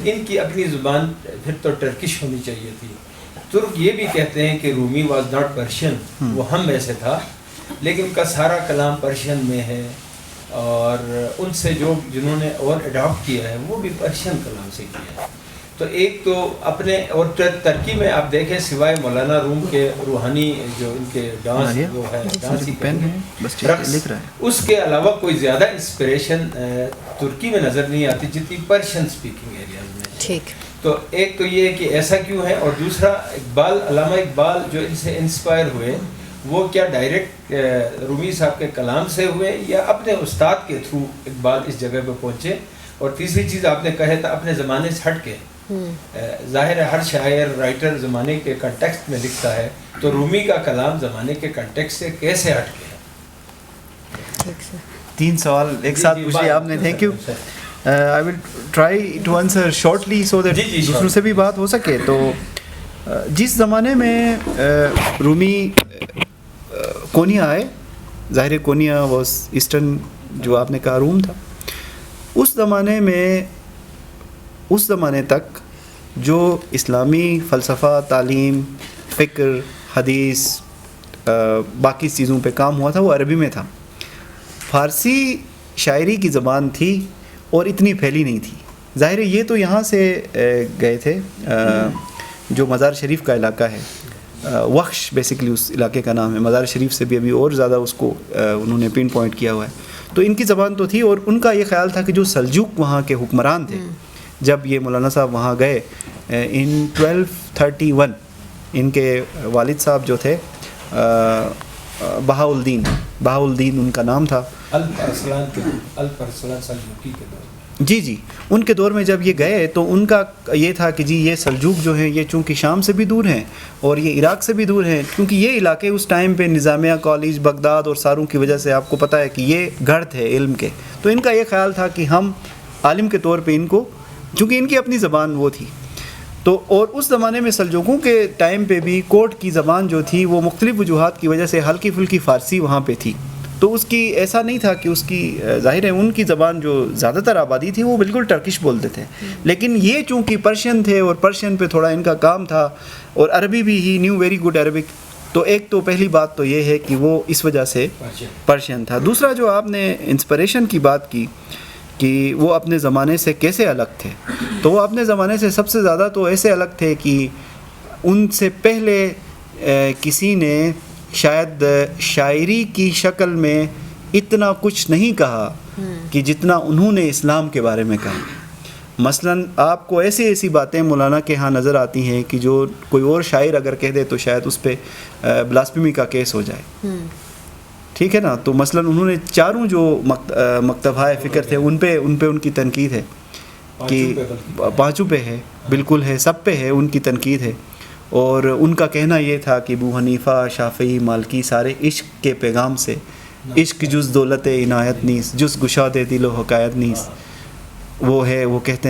Speaker 3: ان کی اپنی زبان پھر تو ٹرکش ہونی چاہیے تھی. ترک یہ بھی کہتے ہیں کہ رومی واز ناٹ پرشین, وہ ہم میں سے تھا, لیکن ان کا سارا کلام پرشین میں ہے, اور ان سے جنہوں نے اور اڈاپٹ کیا ہے وہ بھی پرشین کلام سے کیا ہے. تو ایک تو اپنے, اور ترکی میں آپ دیکھیں سوائے مولانا روم کے روحانی جو ان کے ڈانس وہ ہے, ڈانس کی رقص, اس کے علاوہ کوئی زیادہ انسپریشن ترکی میں نظر نہیں آتی جتنی پرشین اسپیکنگ ایریاز میں.
Speaker 1: ٹھیک.
Speaker 3: تو ایک تو یہ کہ ایسا کیوں ہے, اور دوسرا اقبال, علامہ اقبال جو ان سے انسپائر ہوئے وہ کیا ڈائریکٹ رومی صاحب کے کلام سے ہوئے یا اپنے استاد کے تھرو اقبال اس جگہ پہ پہنچے؟ اور تیسری چیز آپ نے کہا تھا اپنے زمانے سے ہٹ کے, ظاہر ہے ہر شاعر رائٹر زمانے کے کنٹیکسٹ میں لکھتا ہے, تو رومی کا کلام زمانے کے کنٹیکسٹ سے کیسے ہٹ کے ہے؟
Speaker 2: 3 سوال ایک ساتھ پوچھے آپ نے. Thank you. I will try to answer shortly so that دوسروں سے بھی بات ہو سکے. تو جس زمانے میں رومی کونیا آئے, ظاہر کونیا واز ایسٹرن جو آپ نے کہا روم تھا, اس زمانے میں, اس زمانے تک جو اسلامی فلسفہ, تعلیم, فکر, حدیث, باقی چیزوں پہ کام ہوا تھا وہ عربی میں تھا. فارسی شاعری کی زبان تھی اور اتنی پھیلی نہیں تھی. ظاہر ہے یہ تو یہاں سے گئے تھے, جو مزار شریف کا علاقہ ہے, وخش بیسکلی اس علاقے کا نام ہے, مزار شریف سے بھی ابھی اور زیادہ اس کو انہوں نے پن پوائنٹ کیا ہوا ہے. تو ان کی زبان تو تھی, اور ان کا یہ خیال تھا کہ جو سلجوق وہاں کے حکمران تھے, جب یہ مولانا صاحب وہاں گئے ان 1231, ان کے والد صاحب جو تھے بہاءالدین ان کا نام تھا, جی جی, ان کے دور میں جب یہ گئے تو ان کا یہ تھا کہ جی یہ سلجوق جو ہیں یہ چونکہ شام سے بھی دور ہیں اور یہ عراق سے بھی دور ہیں, کیونکہ یہ علاقے اس ٹائم پہ نظامیہ کالج بغداد اور ساروں کی وجہ سے آپ کو پتہ ہے کہ یہ گڑھ تھے علم کے. تو ان کا یہ خیال تھا کہ ہم عالم کے طور پہ ان کو, چونکہ ان کی اپنی زبان وہ تھی, تو اور اس زمانے میں سلجوقوں کے ٹائم پہ بھی کوٹ کی زبان جو تھی وہ مختلف وجوہات کی وجہ سے ہلکی پھلکی فارسی وہاں پہ تھی. تو اس کی ایسا نہیں تھا کہ اس کی, ظاہر ہے ان کی زبان جو زیادہ تر آبادی تھی وہ بالکل ٹرکش بولتے تھے, لیکن یہ چونکہ پرشین تھے اور پرشین پہ تھوڑا ان کا کام تھا, اور عربی بھی ہی نیو ویری گڈ عربک. تو ایک تو پہلی بات تو یہ ہے کہ وہ اس وجہ سے پرشین تھا. دوسرا جو آپ نے انسپریشن کی بات کی کہ وہ اپنے زمانے سے کیسے الگ تھے, تو وہ اپنے زمانے سے سب سے زیادہ تو ایسے الگ تھے کہ ان سے پہلے کسی نے شاید شاعری کی شکل میں اتنا کچھ نہیں کہا کہ جتنا انہوں نے اسلام کے بارے میں کہا. مثلاً آپ کو ایسی باتیں مولانا کے ہاں نظر آتی ہیں کہ جو کوئی اور شاعر اگر کہہ دے تو شاید اس پہ بلاسفیمی کا کیس ہو جائے, ٹھیک ہے نا. تو مثلاً انہوں نے چاروں جو مکتبہ فکر تھے ان پہ ان کی تنقید ہے کہ 5 پہ ہے, بالکل ہے, سب پہ ہے ان کی تنقید ہے. اور ان کا کہنا یہ تھا کہ ابو حنیفہ, شافعی, مالکی سارے عشق کے پیغام سے, عشق جز دولت عنایت نیس, جز گشاد دل و حکایت نیس, وہ ہے. وہ کہتے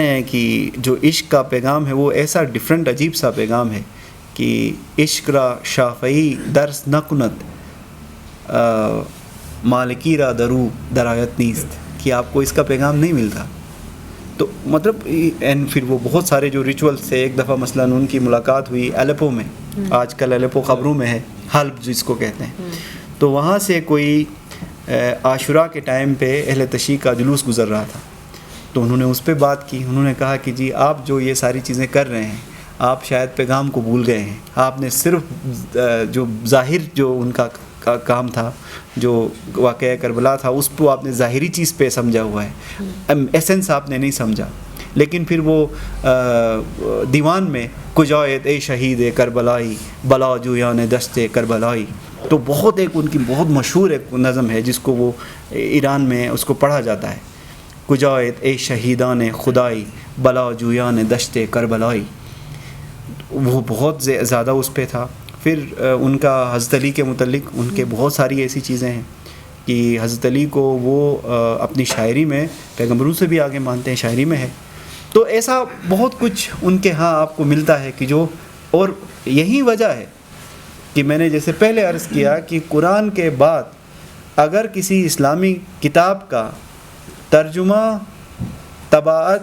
Speaker 2: ہیں کہ جو عشق کا پیغام ہے وہ ایسا ڈیفرنٹ عجیب سا پیغام ہے کہ عشق را شافعی درس نہ کند, مالکی را درو درایت نیست, کہ آپ کو اس کا پیغام نہیں ملتا. تو مطلب پھر وہ بہت سارے جو ریچول تھے, ایک دفعہ مثلاً ان کی ملاقات ہوئی ایلیپو میں, آج کل ایلیپو خبروں میں ہے, حلب جس کو کہتے ہیں. تو وہاں سے کوئی عاشورہ کے ٹائم پہ اہل تشیع کا جلوس گزر رہا تھا, تو انہوں نے اس پہ بات کی. انہوں نے کہا کہ جی آپ جو یہ ساری چیزیں کر رہے ہیں آپ شاید پیغام کو بھول گئے ہیں, آپ نے صرف جو ظاہر جو ان کا کام تھا, جو واقعہ کربلا تھا, اس کو آپ نے ظاہری چیز پہ سمجھا ہوا ہے, ایسنس آپ نے نہیں سمجھا. لیکن پھر وہ دیوان میں کجایت اے شہید کربلائی بلا جویان دست کربلائی, تو بہت ایک ان کی بہت مشہور ایک نظم ہے جس کو وہ ایران میں اس کو پڑھا جاتا ہے, کجایت اے شہیدان خدائی بلا جویان دشت کربلائی. وہ بہت زیادہ اس پہ تھا. پھر ان کا حضرت علی کے متعلق ان کے بہت ساری ایسی چیزیں ہیں کہ حضرت علی کو وہ اپنی شاعری میں پیغمبروں سے بھی آگے مانتے ہیں، شاعری میں ہے. تو ایسا بہت کچھ ان کے ہاں آپ کو ملتا ہے کہ جو، اور یہی وجہ ہے کہ میں نے جیسے پہلے عرض کیا کہ قرآن کے بعد اگر کسی اسلامی کتاب کا ترجمہ، طباعت،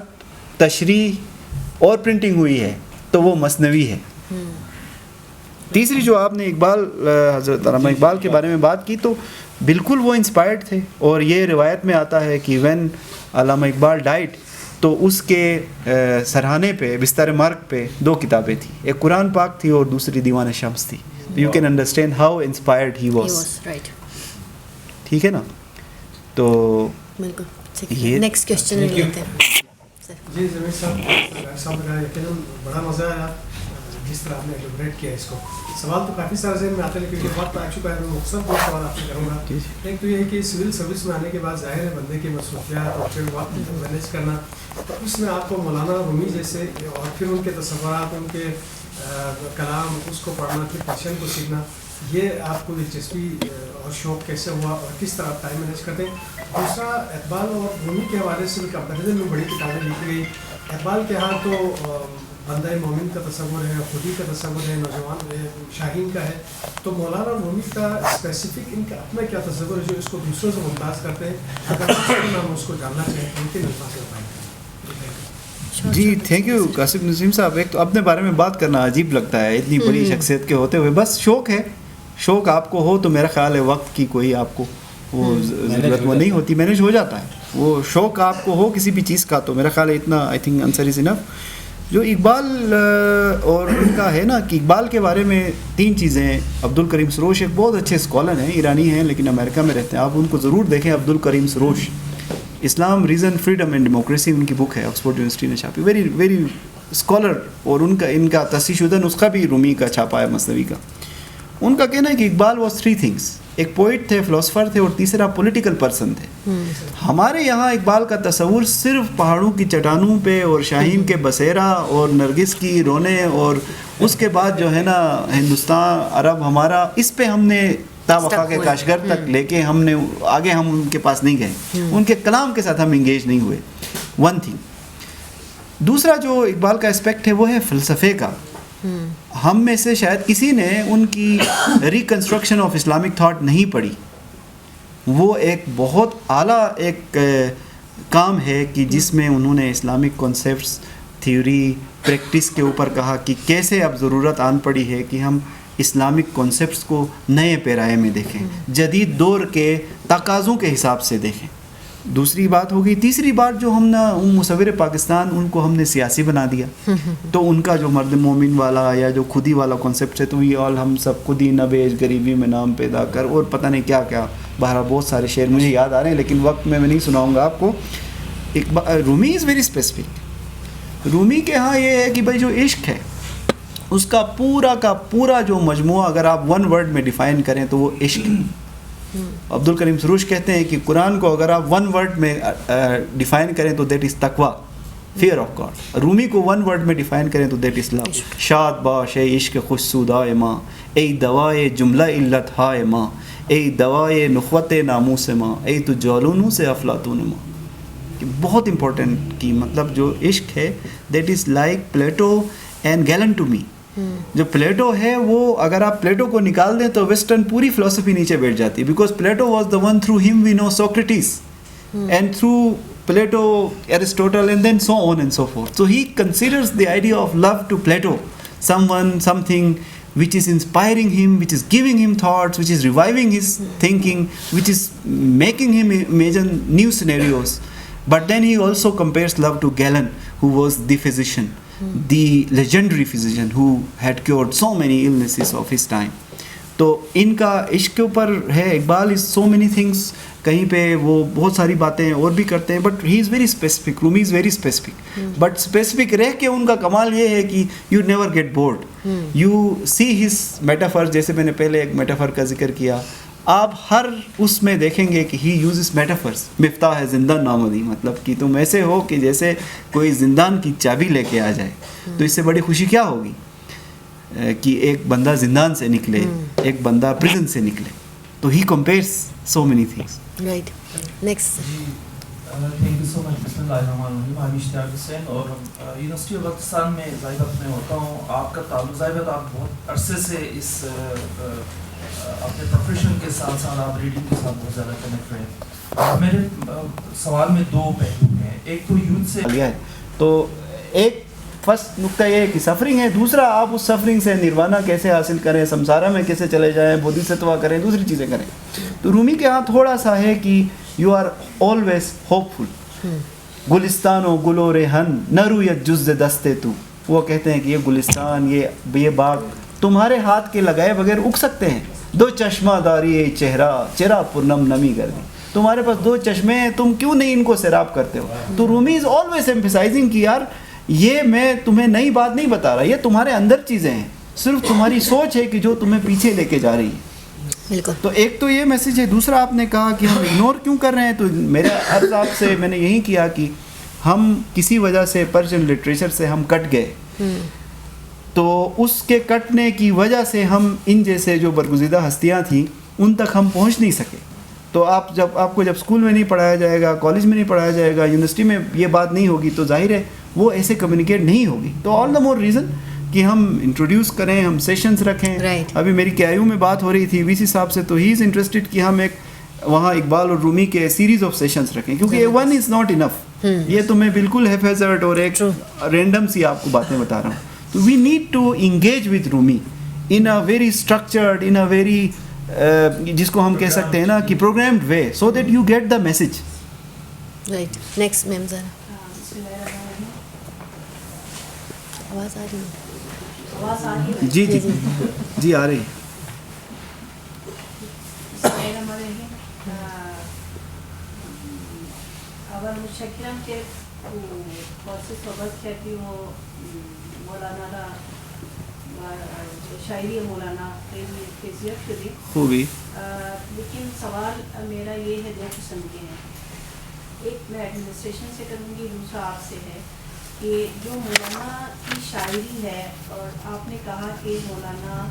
Speaker 2: تشریح اور پرنٹنگ ہوئی ہے تو وہ مثنوی ہے. تیسری جو آپ نے اقبال، حضرت علامہ اقبال کے بارے میں بات کی، تو بالکل وہ انسپائرڈ تھے، اور یہ روایت میں آتا ہے کہ وین علامہ اقبال ڈائٹ تو اس کے سرہانے پہ، بستر مرگ پہ 2 کتابیں تھیں، ایک قرآن پاک تھی اور دوسری دیوان شمس تھی. You can understand how inspired he was. ٹھیک ہے نا؟ تو
Speaker 1: بالکل. نیکسٹ کوسچن لیتے ہیں.
Speaker 4: جی زمین صاحب کا یقیناً بڑا مزہ آیا جس طرح آپ نے ایلیبریٹ کیا اس کو. سوال تو کافی سارے ذہن میں آتے ہیں لیکن یہ وقت آ چکا ہے. میں مختصر 2 سوال آپ سے کروں گا. ایک تو یہ ہے کہ سول سروس میں آنے کے بعد ظاہر ہے بندے کی مصروفیات اور پھر وقت مینیج کرنا، تو اس میں آپ کو مولانا رومی جیسے اور پھر ان کے تصورات، ان کے کلام، اس کو پڑھنا، پھر پرشین کو سیکھنا، یہ آپ کو دلچسپی اور شوق کیسے ہوا اور کس طرح آپ ٹائم مینیج کرتے ہیں؟ دوسرا، اقبال اور رومی کے حوالے سے کمپیریزن میں بڑی کتابیں لکھی گئی. اقبال کے ہاں تو بندہ مومن کا تصور ہے، خودی کا تصور ہے، نوجوان شاہین کا ہے. تو مولانا رومی کا اسپیسیفک ان کا اپنا کیا تصور ہے جو اس کو دوسروں سے ممتاز کرتے ہیں؟ اگر ہم اس کو جاننا چاہیں ان کے الفاظ سے بتائیں.
Speaker 2: جی تھینک یو قاسم نسیم صاحب. ایک تو اپنے بارے میں بات کرنا عجیب لگتا ہے اتنی بڑی شخصیت کے ہوتے ہوئے. بس شوق ہے، شوق آپ کو ہو تو میرا خیال ہے وقت کی کوئی آپ کو وہ ضرورت وہ نہیں ہوتی، مینیج ہو جاتا ہے. وہ شوق آپ کو ہو کسی بھی چیز کا تو میرا خیال ہے اتنا آئی تھنک آنسر از انف. جو اقبال اور ان کا ہے نا کہ اقبال کے بارے میں 3 چیزیں ہیں. عبد الکریم سروش ایک بہت اچھے اسکالر ہیں، ایرانی ہیں لیکن امریکہ میں رہتے ہیں. آپ ان کو ضرور دیکھیں. Abdolkarim Soroush, Islam, reason, freedom and democracy ان کی بک ہے، آکسفورڈ یونیورسٹی نے چھاپی. Very very scholar. اور ان کا تصحیح شدہ نسخہ بھی رومی کا چھاپا ہے، مثنوی کا. ان کا کہنا ہے کہ اقبال واز 3 things. ایک پوئٹ تھے، فلاسفر تھے، اور تیسرا پولیٹیکل پرسن تھے. ہمارے یہاں اقبال کا تصور صرف پہاڑوں کی چٹانوں پہ اور شاہین کے بسیرا اور نرگس کی رونے اور اس کے بعد جو ہے نا ہندوستان، عرب ہمارا، اس پہ ہم نے تا وفا کے کاشگر تک لے کے ہم نے آگے ہم ان کے پاس نہیں گئے. ان کے کلام کے ساتھ ہم انگیج نہیں ہوئے. 1 thing. دوسرا جو اقبال کا اسپیکٹ ہے وہ ہے فلسفے کا. ہم میں سے شاید کسی نے ان کی ریکنسٹرکشن آف اسلامک تھاٹ نہیں پڑھی. وہ ایک بہت اعلیٰ ایک کام ہے کہ جس میں انہوں نے اسلامک کانسیپٹس، تھیوری، پریکٹس کے اوپر کہا کہ کیسے اب ضرورت آن پڑی ہے کہ ہم اسلامک کانسیپٹس کو نئے پیرائے میں دیکھیں، جدید دور کے تقاضوں کے حساب سے دیکھیں. دوسری بات ہوگی. تیسری بات جو ہم نا مصور پاکستان ان کو ہم نے سیاسی بنا دیا. تو ان کا جو مرد مومن والا یا جو خودی والا کانسیپٹ ہے تو یہ آل ہم سب خودی نہ بیچ غریبی میں نام پیدا کر اور پتہ نہیں کیا کیا. بہرحال بہت سارے شعر مجھے یاد آ رہے ہیں لیکن وقت میں نہیں سناؤں گا آپ کو. رومی از ویری اسپیسیفک. رومی کے ہاں یہ ہے کہ بھائی جو عشق ہے اس کا پورا جو مجموعہ اگر آپ 1 word میں ڈیفائن کریں تو وہ عشق ہے. عبد الکریم سروش کہتے ہیں کہ قرآن کو اگر آپ 1 word میں ڈیفائن کریں تو دیٹ از تقویٰ، فیئر آف گاڈ. رومی کو 1 word میں ڈیفائن کریں تو دیٹ از لو. شاد باش اے عشق خوش سودائے ماں، اے دوائے جملہ علت ہائے ماں، اے دوائے نخوت ناموس ماں، اے تو جالونوں سے افلاطون ماں. بہت امپورٹنٹ کی مطلب جو عشق ہے that is like Plato and Galen to me. جو پلیٹو ہے وہ اگر آپ پلیٹو کو نکال دیں تو ویسٹرن پوری فلسفی نیچے بیٹھ جاتی ہے. Because Plato was the one through whom we know Socrates and through Plato Aristotle and then so on and so forth. So he considers the idea of love to Plato something which is inspiring him, which is giving him thoughts, which is reviving his thinking, which is making him imagine new scenarios. But then he also compares love to Galen, who was the physician, the legendary physician who had cured so many illnesses of his time. تو ان کا عشق کے اوپر ہے. اقبال از سو many things. کہیں پہ وہ بہت ساری باتیں اور بھی کرتے ہیں but he is very specific. Rumi is very specific. But specific رہ کے ان کا کمال یہ ہے کہ you never get bored. You see his metaphor. جیسے میں نے پہلے ایک میٹافر کا ذکر کیا, آپ ہر اس میں دیکھیں گے کہ ہی یوزز میٹافرس. مفتاح ہے زندان نامدی, مطلب کہ تم ایسے ہو کہ جیسے کوئی زندان کی چابی لے کے آ جائے, تو اس سے بڑی خوشی کیا ہوگی. کہ ایک بندہ زندان سے نکلے, ایک بندہ پریزن سے نکلے, تو he compares so many things.
Speaker 1: Right. Next.
Speaker 5: Thank you so much. بسم اللہ الرحمن الرحیم. میں اشتیاق حسین اور یونیورسٹی آف بلوچستان میں ضابط میں ہوتا ہوں. آپ کا تعلق ضابط, آپ بہت عرصے سے اس اپنے پروفیشن کے ساتھ ساتھ آپ ریڈنگ کے ساتھ بہت زیادہ کنیکٹ رہے. میرے سوال میں دو پہلو ہیں. ایک تو یوتھ سے
Speaker 2: لیا ہے, تو ایک فرسٹ نقطہ یہ ہے کہ سفرنگ ہے, دوسرا آپ اس سفرنگ سے نروانہ کیسے حاصل کریں, سمسارا میں کیسے چلے جائیں, بودھیستوا کریں, دوسری چیزیں کریں. تو رومی کے ہاں تھوڑا سا ہے کہ یو آر آلویز ہوپ فل. گلستان و گل و ریحن نہ رویت جز دستے تو, وہ کہتے ہیں کہ یہ گلستان, یہ باغ تمہارے ہاتھ کے لگائے بغیر اگ سکتے ہیں. دو چشمہ داری چہرہ چرا پرنم نمی کر دی, تمہارے پاس دو چشمے ہیں, تم کیوں نہیں ان کو سیراب کرتے ہو. تو رومی از آلویز ایمفیسائزنگ کہ یار یہ میں تمہیں نئی بات نہیں بتا رہا, یہ تمہارے اندر چیزیں ہیں, صرف تمہاری سوچ ہے کہ جو تمہیں پیچھے لے کے جا رہی ہے.
Speaker 1: بالکل.
Speaker 2: تو ایک تو یہ میسیج ہے. دوسرا آپ نے کہا کہ ہم اگنور کیوں کر رہے ہیں, تو میرا عرض آپ سے میں نے یہی کیا کہ ہم کسی وجہ سے پرشین لٹریچر سے ہم کٹ گئے, تو اس کے کٹنے کی وجہ سے ہم ان جیسے جو برگزیدہ ہستیاں تھیں ان تک ہم پہنچ نہیں سکے. تو آپ کو جب اسکول میں نہیں پڑھایا جائے گا, کالج میں نہیں پڑھایا جائے گا, یونیورسٹی میں یہ بات نہیں ہوگی, تو ظاہر ہے وہ ایسے کمیونیکیٹ نہیں ہوگی. تو آل دا مور ریزن کہ ہم انٹروڈیوس کریں, ہم سیشنز رکھیں. ابھی میری KIU میں بات ہو رہی تھی VC صاحب سے, تو ہی از انٹرسٹڈ کہ ہم ایک وہاں اقبال اور رومی کے سیریز آف سیشنز رکھیں, کیونکہ ون از ناٹ انف. یہ تو میں بالکل حفاظت اور ایک رینڈم سی آپ کو باتیں بتا رہا ہوں. تو we need to engage with Rumi in a very structured, in a very جس کو ہم کہہ سکتے ہیں نا کہ programmed way, so that you get the message.
Speaker 1: Right. Next ma'am ذرا آواز آ رہی ہے.
Speaker 2: جی جی جی آ رہی ہے.
Speaker 6: اول متشکرم که خاصی صحبت کردی و مولانا را و شاعری مولانا خیلی فیضیت شدی
Speaker 2: خوبی.
Speaker 6: لیکن سوال میرا یہ ہے, دو قسم کے ہیں. ایک میں ایڈمنسٹریشن سے کروں گی, دوسرا آپ سے ہے کہ جو مولانا کی شاعری ہے, اور آپ نے کہا کہ مولانا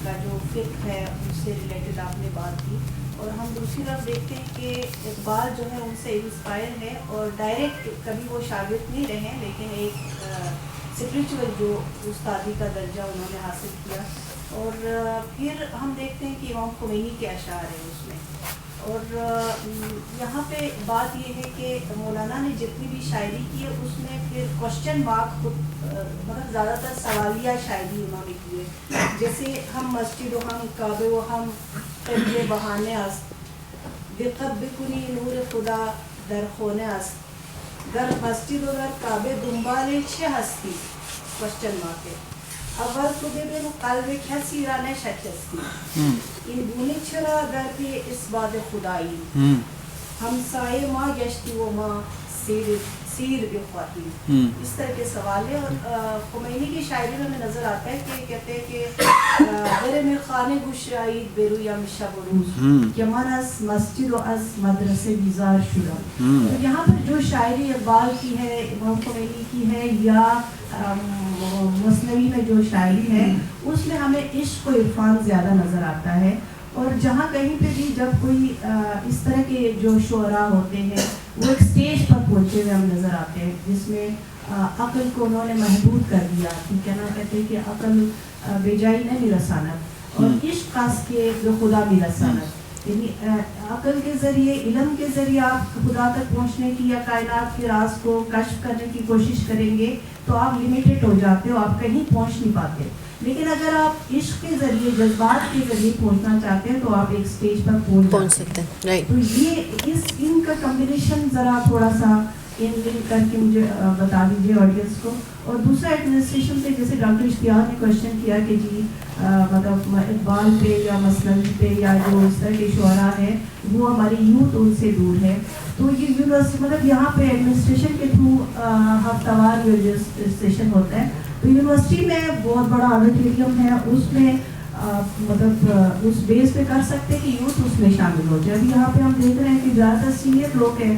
Speaker 6: کا جو فقہ ہے اس سے ریلیٹڈ آپ نے بات کی, اور ہم دوسری طرف دیکھتے ہیں کہ اقبال جو ہے ان سے انسپائر ہے, اور ڈائریکٹ کبھی وہ شاگرد نہیں رہے, لیکن ایک اسپریچول جو استادی کا درجہ انہوں نے حاصل کیا. اور پھر ہم دیکھتے ہیں کہ امام خمینی کے اشعار ہیں اس میں. اور یہاں پہ بات یہ ہے کہ مولانا نے جتنی بھی شاعری کی ہے اس میں پھر کوشچن مارک مطلب زیادہ تر سوالیہ شاعری انہوں نے کی ہے. جیسے ہم مسجد و ہم کعبے و ہم قبل بہانے است بقب بکنی نور خدا در خونے است در مسجد و در کعبه دنبال چه هستی کوشچن مارک ہے. اول تو ببین قلب کسی را نشکستی این گونه چرا در پی اثبات خدایی همسایه ما گشتی و ما سیر بخواهیم. اس طرح کے سوال ہے. اور خمینی کی شاعری میں ہمیں نظر آتا ہے کہ کہتے ہیں کہ غیر میں خانه گشایید برویم شب و روز که من از مسجد و از مدرسه بیزار شدم. یہاں پر جو شاعری اقبال کی ہے, امام خمینی کی ہے, یا مثنوی میں جو شاعری ہے, اس میں ہمیں عشق و عرفان زیادہ نظر آتا ہے. اور جہاں کہیں پہ بھی جب کوئی اس طرح کے جو شعراء ہوتے ہیں وہ ایک سٹیج پر پہنچے ہوئے ہم نظر آتے ہیں, جس میں عقل کو انہوں نے محدود کر دیا. کیا نا کہتے ہیں کہ عقل بے جائی نہیں رسانت, اور عشق خاص کے جو خدا بھی رسانت. یعنی عقل کے ذریعے, علم کے ذریعے آپ خدا تک پہنچنے کی یا کائنات کے راز کو کشف کرنے کی کوشش کریں گے تو آپ لمیٹڈ ہو جاتے ہو, آپ کہیں پہنچ نہیں پاتے. لیکن اگر آپ عشق کے ذریعے, جذبات کے ذریعے پہنچنا چاہتے ہیں تو آپ ایک سٹیج پر پہنچ سکتے ہیں. تو یہ ان کا کمبینیشن ذرا تھوڑا سا لنک کر کے مجھے بتا دیجیے آڈینس کو. اور دوسرا ایڈمنسٹریشن سے, جیسے ڈاکٹر اشتیاق نے کوشچن کیا کہ جی مطلب اقبال پہ یا مثنوی پہ یا جو اس طرح کے شعراء ہیں وہ ہماری یوتھ ان سے دور ہے. تو یہ یونیورسٹی مطلب یہاں پہ ایڈمنسٹریشن کے تھرو ہفتہ وار جو سیشن ہوتا ہے, تو یونیورسٹی میں بہت بڑا آڈیٹوریم ہے, اس میں مطلب اس بیس پہ کر سکتے ہیں کہ یوتھ اس میں شامل ہو جائے. ابھی یہاں پہ ہم دیکھ رہے ہیں کہ زیادہ تر سینئر لوگ ہیں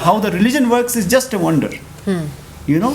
Speaker 2: how the religion works is just a wonder, you know।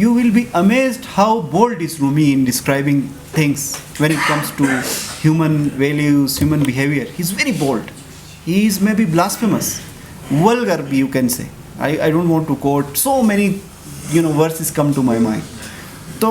Speaker 2: you will be amazed how bold is Rumi in describing things when it comes to human values, human behavior. He's very bold. He is maybe blasphemous, vulgar, you can say. I don't want to quote so many, verses come to my mind. So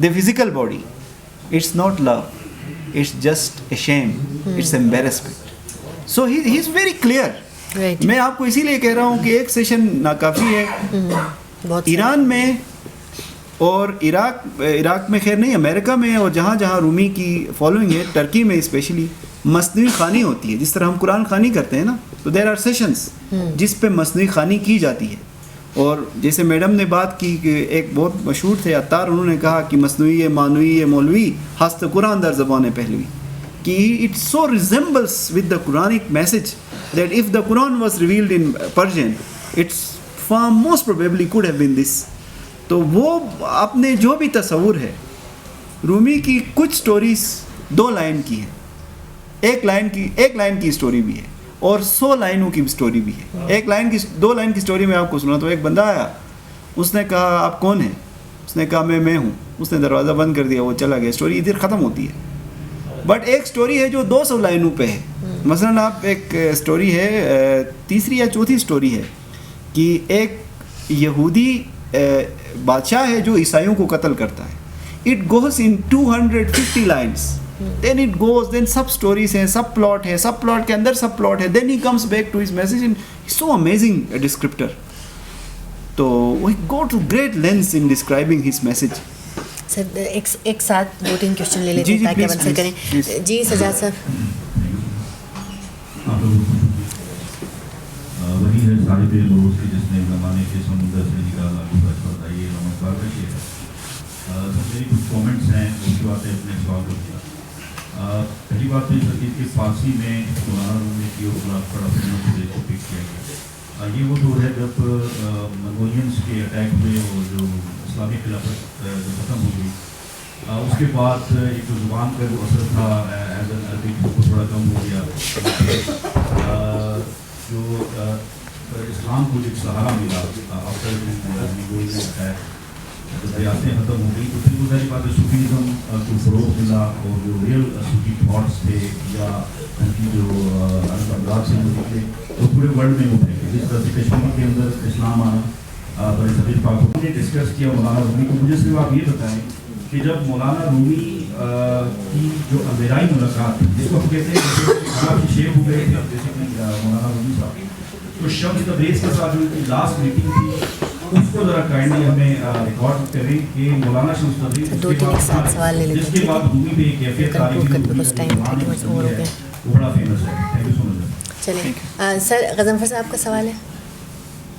Speaker 2: the physical body, it's not love, it's just a shame, it's embarrassment. So he is very clear.
Speaker 1: Right.
Speaker 2: میں آپ کو اسی لیے کہہ رہا ہوں کہ ایک سیشن ناکافی ہے.
Speaker 1: بہت
Speaker 2: ایران میں اور عراق میں خیر نہیں, امریکہ میں اور جہاں جہاں رومی کی فالوئنگ ہے, ٹرکی میں اسپیشلی مصنوعی خوانی ہوتی ہے, جس طرح ہم قرآن خوانی کرتے ہیں نا, تو دیر آر سیشنس جس پہ مصنوعی خوانی کی جاتی ہے. اور جیسے میڈم نے بات کی کہ ایک بہت مشہور تھے عطار, انہوں نے کہا کہ مصنوعی مانوی مولوی ہست قرآن در زبان پہلوی, کہ it so resembles with the Quranic message that if the Quran was revealed in Persian it's for most probably could have been this. تو وہ اپنے جو بھی تصور ہے, رومی کی کچھ سٹوریز 2 لائن کی ہیں, ایک لائن کی اسٹوری بھی ہے اور 100 لائنوں کی اسٹوری بھی ہے. 2 لائن کی اسٹوری میں آپ کو سنا تو ایک بندہ آیا, اس نے کہا آپ کون ہیں, اس نے کہا میں ہوں, اس نے دروازہ بند کر دیا, وہ چلا گیا, اسٹوری ادھر ختم ہوتی ہے. بٹ ایک اسٹوری ہے جو 200 لائنوں پہ ہے. مثلاً آپ ایک اسٹوری ہے, تیسری یا چوتھی اسٹوری ہے کہ ایک یہودی بادشاہ ہے جو عیسائیوں کو قتل کرتا ہے. It goes in 250 lines, then it goes, then sub stories ہیں, sub plot ہے, sub plot کے اندر sub plot ہے, then he comes back to his message and he's so amazing a descriptor. تو we go to great lengths in describing his message.
Speaker 1: سر ایک ساتھ 2-3 question لے لیتے ہیں تاکہ آپ آنسر کریں. جی سجاد صاحب.
Speaker 7: وہی ہے صاحب لوگ جس نے زمانے کے سمندر سے نکالا بتائیے نمسکار رکھیے. میری کچھ کامنٹس ہیں, اس کے بعد اپنے سوال کو کیا. پہلی بات تو یہ کہ فارسی میں مولانا رومی کی بڑا فیمس کو پک کیا گیا. یہ وہ دور ہے جب منگولینس کے اٹیک ہوئے اور جو اسلامی خلافت جو ختم ہو گئی, اس کے بعد ایک جو زبان کا جو اثر تھا ایز این عربک وہ تھوڑا کم ہو گیا. جو اسلام کو جو سہارا ملا آفٹر منگولین اٹیک, جب ریاستیں ختم ہو گئی تو پھر وہ ساری باتیں صوفیزم کو فروغ ملا, اور جو ریئل صوفی تھاٹس تھے یا ان کی جو انداز سے نکلے وہ پورے ورلڈ میں ابھرے. جس طرح سے کشمیر کے اندر اسلام آنا بڑے صدیق پاک نے ڈسکس کیا مولانا رومی کو. مجھے صرف آپ یہ بتائیں کہ جب مولانا رومی کی جو اندھیرائی ملاقات جس کو ہم کہتے ہیں شیخ ہو گئے تھے بیسیکلی مولانا رومی صاحب, تو شمس تبریز کے ساتھ جو ان کی لاسٹ میٹنگ تھی اس کو ذرا کائنڈلی ہمیں ریکارڈ کریں کہ مولانا شمس تبریز جس کے بعد رومی پہ ایک کیفیت وہ بڑا فیمس ہے. تھینک یو سو مچ.
Speaker 1: چلیں سر غضنفر صاحب کا سوال ہے,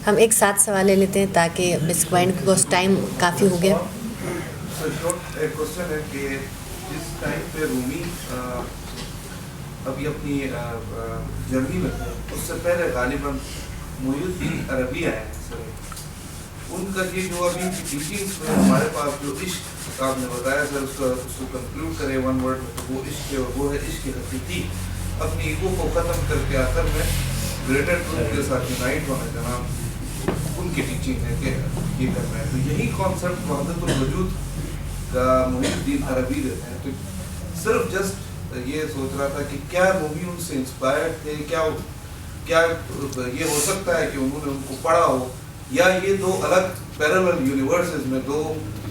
Speaker 1: ہم ایک ساتھ سوال لے لیتے ہیں تاکہ بسکوائنٹ کو ٹائم کافی ہو گیا.
Speaker 8: ایک کوشچن ہے کہ جس ٹائم پہ رومی ابھی اپنی جرنی میں تھے, اس سے پہلے غالباً محی الدین عربی آئے ہیں سر. ان کا یہ جو ابھی ٹیچنگس میں ہمارے پاس جو عشق آپ نے بتایا سر, اس کو کنکلوڈ کرے 1 ورڈ میں, تو وہ عشق ہے, وہ ہے عشق حقیقی. اپنی ایگو کو ختم کر کے آخر میں گریٹر ٹروتھ کے ساتھ یونائٹ ہونا جناب ان کی ٹیچنگ ہے کہ یہ کرنا ہے. تو یہی کانسیپٹ وحدت الوجود کا محی الدین عربی دیتے ہیں. تو صرف جسٹ یہ سوچ رہا تھا کہ کیا رومی ان سے انسپائرڈ تھے, کیا یہ ہو سکتا ہے کہ انہوں نے ان کو پڑھا ہو, یا یہ 2 الگ پیرلل یونیورسز میں 2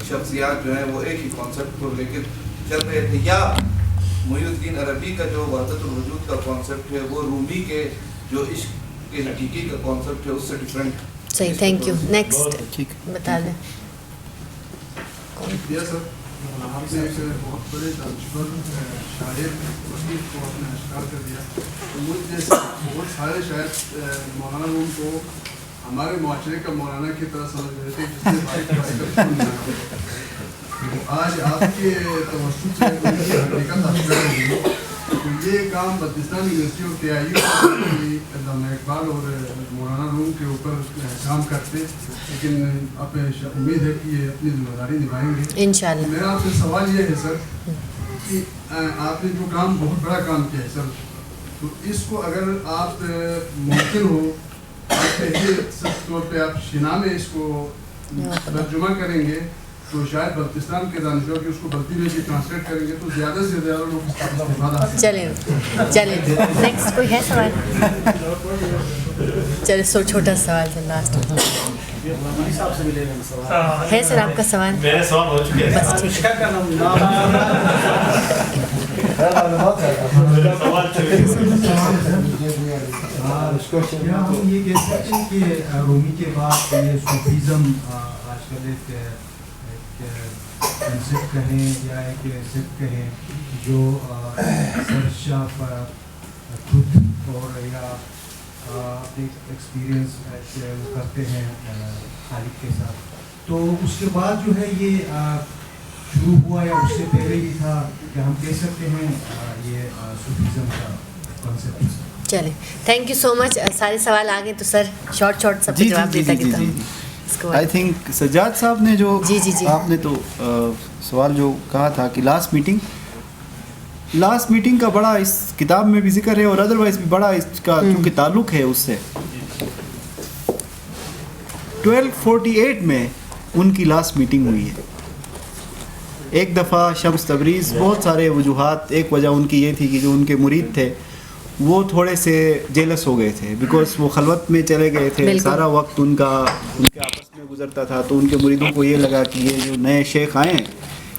Speaker 8: شخصیات جو ہیں وہ ایک ہی کانسیپٹ کو لے کے چل رہے تھے, یا محی الدین عربی کا جو وحدت الوجود کا کانسیپٹ ہے وہ رومی کے جو عشق کے حقیقی کا کانسیپٹ ہے اس سے ڈفرینٹ.
Speaker 1: صحیح, تھینک یو. نیکسٹ بتا دیں.
Speaker 4: سر آپ نے ایک بہت بڑے دانشور شاعر وسیع کو آپ نے اشکار کر دیا. مجھ جیسے بہت سارے شاعر مولانا روم کو ہمارے معاشرے کا مولانا کی طرح سمجھ رہے تھے جس سے آج آپ کے توسط سے حقیقت اشکار ہوئی. تو یہ کام بلتستان یونیورسٹی اور کے آئی یو علامہ اقبال اور مولانا روم کے اوپر کام کرتے, لیکن آپ امید ہے کہ یہ اپنی ذمہ داری نبھائیں گے انشاءاللہ. میرا آپ سے سوال یہ ہے سر کہ آپ نے جو کام بہت بڑا کام کیا ہے سر, تو اس کو اگر آپ ممکن ہو آپ پہلے طور پہ آپ شنا میں اس کو ترجمہ کریں گے تو شاید بلتستان کے دانشور کی اس کو بلتی میں بھی ٹرانسلیٹ کریں گے تو زیادہ سے زیادہ لوگ اس کا استفادہ.
Speaker 1: چلیں نیکسٹ کوئی ہے سوال؟ چلے چھوٹا سوال تھا لاسٹ.
Speaker 4: مولوی صاحب سے بھی لے لینا سوال.
Speaker 1: ہے سر آپ کا سوال؟
Speaker 9: میرے سوال ہو چکے ہیں.
Speaker 1: بس ٹھیک ہے.
Speaker 10: کیا ہم یہ کہہ سکتے ہیں کہ رومی کے بعد یہ صوفیزم آج کل ایک کنسیپٹ کہیں یا ایک سیٹ کہیں جو سرچ آف ٹروتھ اور یا ایکسپیرئنس کرتے ہیں خالق کے ساتھ, تو اس کے بعد جو ہے یہ شروع ہوا یا اس سے پہلے ہی تھا کہ ہم کہہ سکتے ہیں یہ صوفیزم کا کانسیپٹ؟
Speaker 1: چلیں, تھینک یو سو مچ. سارے سوال آ گئے تو سر شارٹ سب کے جواب دیتا گیا.
Speaker 2: آئی تھنک سجاد صاحب نے جو آپ نے تو سوال جو کہا تھا کہ لاسٹ میٹنگ کا بڑا اس کتاب میں بھی ذکر ہے اور ادروائز بھی بڑا اس کا کیونکہ تعلق ہے اس سے. 1248 میں ان کی لاسٹ میٹنگ ہوئی ہے. ایک دفعہ شمس تبریز بہت سارے وجوہات, ایک وجہ ان کی یہ تھی کہ جو ان کے مرید تھے وہ تھوڑے سے جیلس ہو گئے تھے بیکاز وہ خلوت میں چلے گئے تھے, سارا وقت ان کے آپس میں گزرتا تھا, تو ان کے مریدوں کو یہ لگا کہ یہ جو نئے شیخ آئے ہیں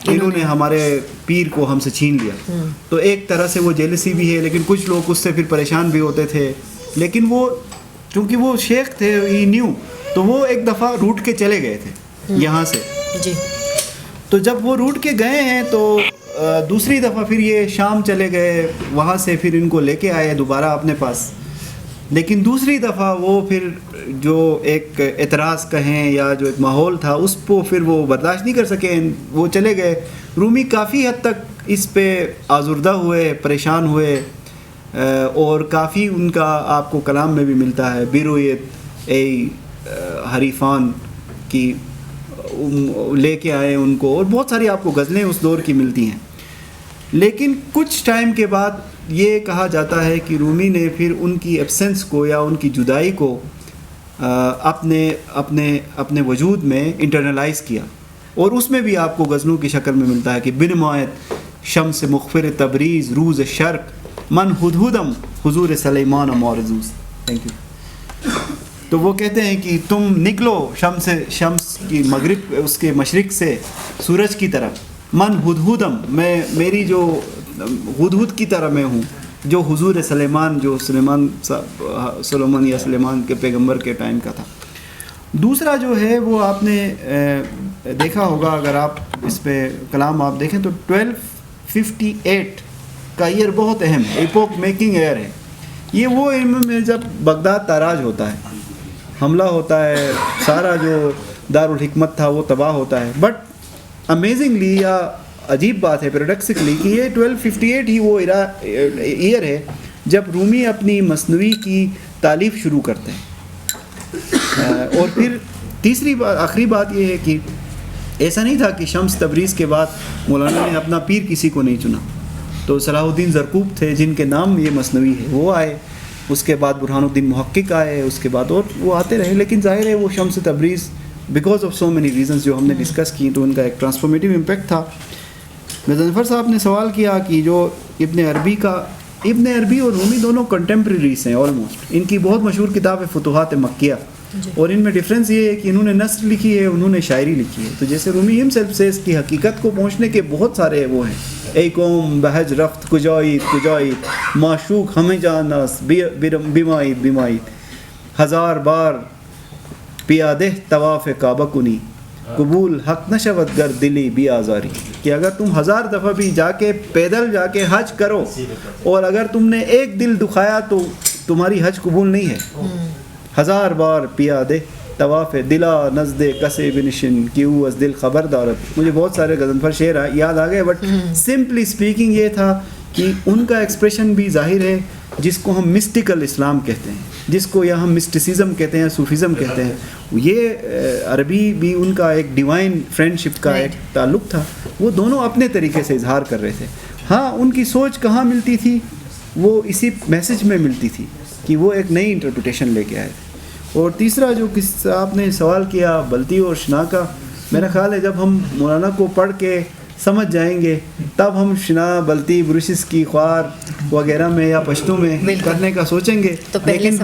Speaker 2: انہوں نے ہمارے پیر کو ہم سے چھین لیا. تو ایک طرح سے وہ جیلسی بھی ہے, لیکن کچھ لوگ اس سے پھر پریشان بھی ہوتے تھے. لیکن وہ چونکہ وہ شیخ تھے ہی نیو, تو وہ ایک دفعہ روٹ کے چلے گئے تھے یہاں سے. تو جب وہ روٹ کے گئے ہیں تو دوسری دفعہ پھر یہ شام چلے گئے, وہاں سے پھر ان کو لے کے آئے دوبارہ اپنے پاس. لیکن دوسری دفعہ وہ پھر جو ایک اعتراض کہیں یا جو ایک ماحول تھا اس کو پھر وہ برداشت نہیں کر سکے, وہ چلے گئے. رومی کافی حد تک اس پہ آزردہ ہوئے, پریشان ہوئے, اور کافی ان کا آپ کو کلام میں بھی ملتا ہے بیرویت اے حریفان کی لے کے آئے ان کو, اور بہت ساری آپ کو غزلیں اس دور کی ملتی ہیں. لیکن کچھ ٹائم کے بعد یہ کہا جاتا ہے کہ رومی نے پھر ان کی ایبسنس کو یا ان کی جدائی کو اپنے وجود میں انٹرنلائز کیا, اور اس میں بھی آپ کو غزلوں کی شکل میں ملتا ہے کہ بنمایت شمس مخفر تبریز روز شرق من ہدہدم حضور سلیمان مورزوز. Thank you. تو وہ کہتے ہیں کہ تم نکلو شمس کی مغرب اس کے مشرق سے سورج کی طرف, من ہدہدم میں میری جو ہدہد کی طرح میں ہوں, جو حضور سلیمان جو سلیمان یا سلیمان کے پیغمبر کے ٹائم کا تھا. دوسرا جو ہے وہ آپ نے دیکھا ہوگا, اگر آپ اس پہ کلام آپ دیکھیں تو 1258 کا ایئر بہت اہم ہے, ایپوک میکنگ ایئر ہے. یہ وہ میں جب بغداد تاراج ہوتا ہے, حملہ ہوتا ہے, سارا جو دارالحکمت تھا وہ تباہ ہوتا ہے. بٹ امیزنگلی یا عجیب بات ہے پیراڈکسکلی کہ یہ 1258 ہی وہ ایئر ہے جب رومی اپنی مثنوی کی تالیف شروع کرتے ہیں. اور پھر تیسری بات, آخری بات یہ ہے کہ ایسا نہیں تھا کہ شمس تبریز کے بعد مولانا نے اپنا پیر کسی کو نہیں چنا. تو صلاح الدین زرقوب تھے جن کے نام یہ مثنوی ہے, وہ آئے. اس کے بعد برہان الدین محقق آئے, اس کے بعد اور وہ آتے رہے. لیکن ظاہر ہے وہ Shams Tabriz because of so many reasons جو ہم نے ڈسکس کی, تو ان کا ایک ٹرانسفارمیٹیو امپیکٹ تھا. ظفر صاحب نے سوال کیا کہ جو ابن عربی اور رومی دونوں کنٹمپریریز ہیں آلموسٹ. ان کی بہت مشہور کتاب ہے فتوحات مکیہ, اور ان میں ڈفرینس یہ ہے کہ انہوں نے نثر لکھی ہے, انہوں نے شاعری لکھی ہے. تو جیسے رومی ہمسیلف سے اس کی حقیقت کو پہنچنے کے بہت سارے وہ ہیں, اے قوم بہج رفت کجائیت معشوق ہمیں جاناس بیمائیت ہزار بار پیادہ طواف کعبہ کنی قبول حق نشود گر دلی بھی آزاری. کہ اگر تم 1000 دفعہ بھی جا کے پیدل جا کے حج کرو اور اگر تم نے ایک دل دکھایا تو تمہاری حج قبول نہیں ہے. 1000 بار پیادہ طواف دلا نزد کسے بنشن کیوں از دل خبردارت. مجھے بہت سارے غضنفر شعر یاد آ گئے, بٹ سمپلی اسپیکنگ یہ تھا کہ ان کا ایکسپریشن بھی ظاہر ہے جس کو ہم مسٹیکل اسلام کہتے ہیں, جس کو یا ہم مسٹسزم کہتے ہیں, صوفیزم کہتے ہیں. یہ عربی بھی ان کا ایک ڈیوائن فرینڈشپ کا ایک تعلق تھا. وہ دونوں اپنے طریقے سے اظہار کر رہے تھے. ہاں ان کی سوچ کہاں ملتی تھی, وہ اسی میسج میں ملتی تھی کہ وہ ایک نئی انٹرپریٹیشن لے کے آئے تھے. اور تیسرا جو آپ نے سوال کیا بلتی اور شنا کا, میرا خیال ہے جب ہم مولانا کو پڑھ کے سمجھ جائیں گے تب ہم شنا بلتی برشس کی خوار وغیرہ میں یا پشتوں میں کرنے کا سوچیں گے. لیکن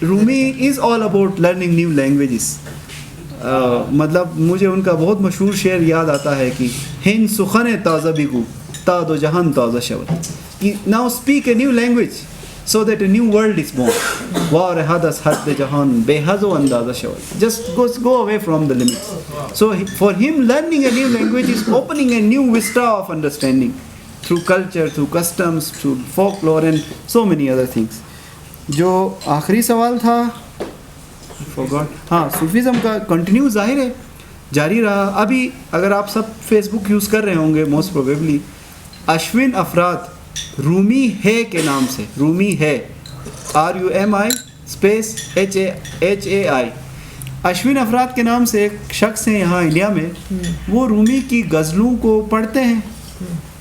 Speaker 2: Rumi is all about learning new languages. مطلب مجھے ان کا بہت مشہور شعر یاد آتا ہے کہ ہن سخن تازہ بگو تا دو جہان تازہ شود، کہ now speak a new language so that a new world is born. War hadas had jahan behazo andaza shawal. Just go away from the limits. So for him, learning a new language is opening a new vista of understanding through culture, through customs, through folklore and so many other things. جو آخری سوال تھا ہاں Sufism کا continue ظاہر ہے جاری رہا. ابھی اگر آپ سب فیس بک یوز کر رہے ہوں گے موسٹ پروبیبلی، اشون افراد رومی ہے کے نام سے، رومی ہے RUMI اسپیس HAI، اشون افراد کے نام سے ایک شخص ہیں یہاں انڈیا میں. وہ رومی کی غزلوں کو پڑھتے ہیں،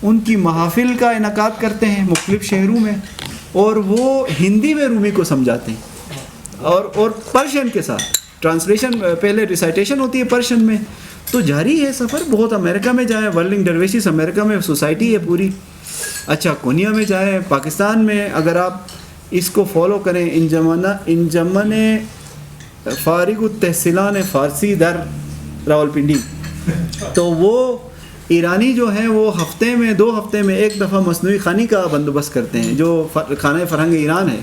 Speaker 2: ان کی محافل کا انعقاد کرتے ہیں مختلف شہروں میں، اور وہ ہندی میں رومی کو سمجھاتے ہیں اور پرشین کے ساتھ ٹرانسلیشن، پہلے ریسائٹیشن ہوتی ہے پرشین میں. تو جاری ہے سفر. بہت امریکہ میں جائیں، ورلنگ ڈرویشز امریکہ میں سوسائٹی ہے پوری. اچھا کونیا میں جائیں، پاکستان میں اگر آپ اس کو فالو کریں، انجمن فارغ التحصیلان فارسی در راولپنڈی، تو وہ ایرانی جو ہیں وہ ہفتے میں 2 ہفتے میں ایک دفعہ مصنوعی خوانی کا بندوبست کرتے ہیں جو خانہ فرہنگ ایران ہے.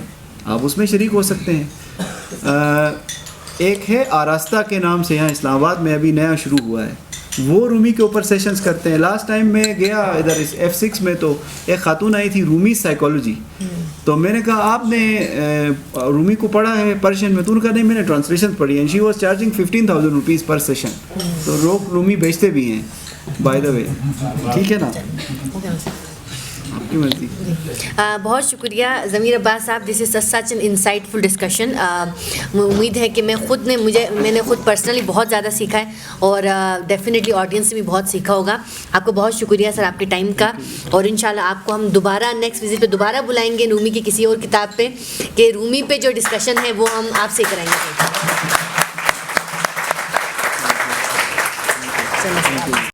Speaker 2: آپ اس میں شریک ہو سکتے ہیں. ایک ہے آراستہ کے نام سے، یہاں اسلام آباد میں ابھی نیا شروع ہوا ہے، وہ رومی کے اوپر سیشنز کرتے ہیں. لاسٹ ٹائم میں گیا ادھر F6 میں، تو ایک خاتون آئی تھی رومی سائیکالوجی. تو میں نے کہا آپ نے رومی کو پڑھا ہے پرشین میں؟ تو انہوں نے کہا نہیں میں نے ٹرانسلیشن پڑھی ہے. And she was charging 15,000 rupees per session. تو لوگ رومی بیچتے بھی ہیں بائی دا وے. ٹھیک ہے نا، آپ کی مرضی.
Speaker 1: بہت شکریہ ضمیر عباس صاحب. دس از سچ این انسائٹفل ڈسکشن. امید ہے کہ میں نے خود پرسنلی بہت زیادہ سیکھا ہے، اور ڈیفینیٹلی آڈینس سے بھی بہت سیکھا ہوگا. آپ کو بہت شکریہ سر آپ کے ٹائم کا، اور انشاءاللہ آپ کو ہم دوبارہ نیکسٹ وزٹ پہ دوبارہ بلائیں گے رومی کی کسی اور کتاب پہ، کہ رومی پہ جو ڈسکشن ہے وہ ہم آپ سے کرائیں گے.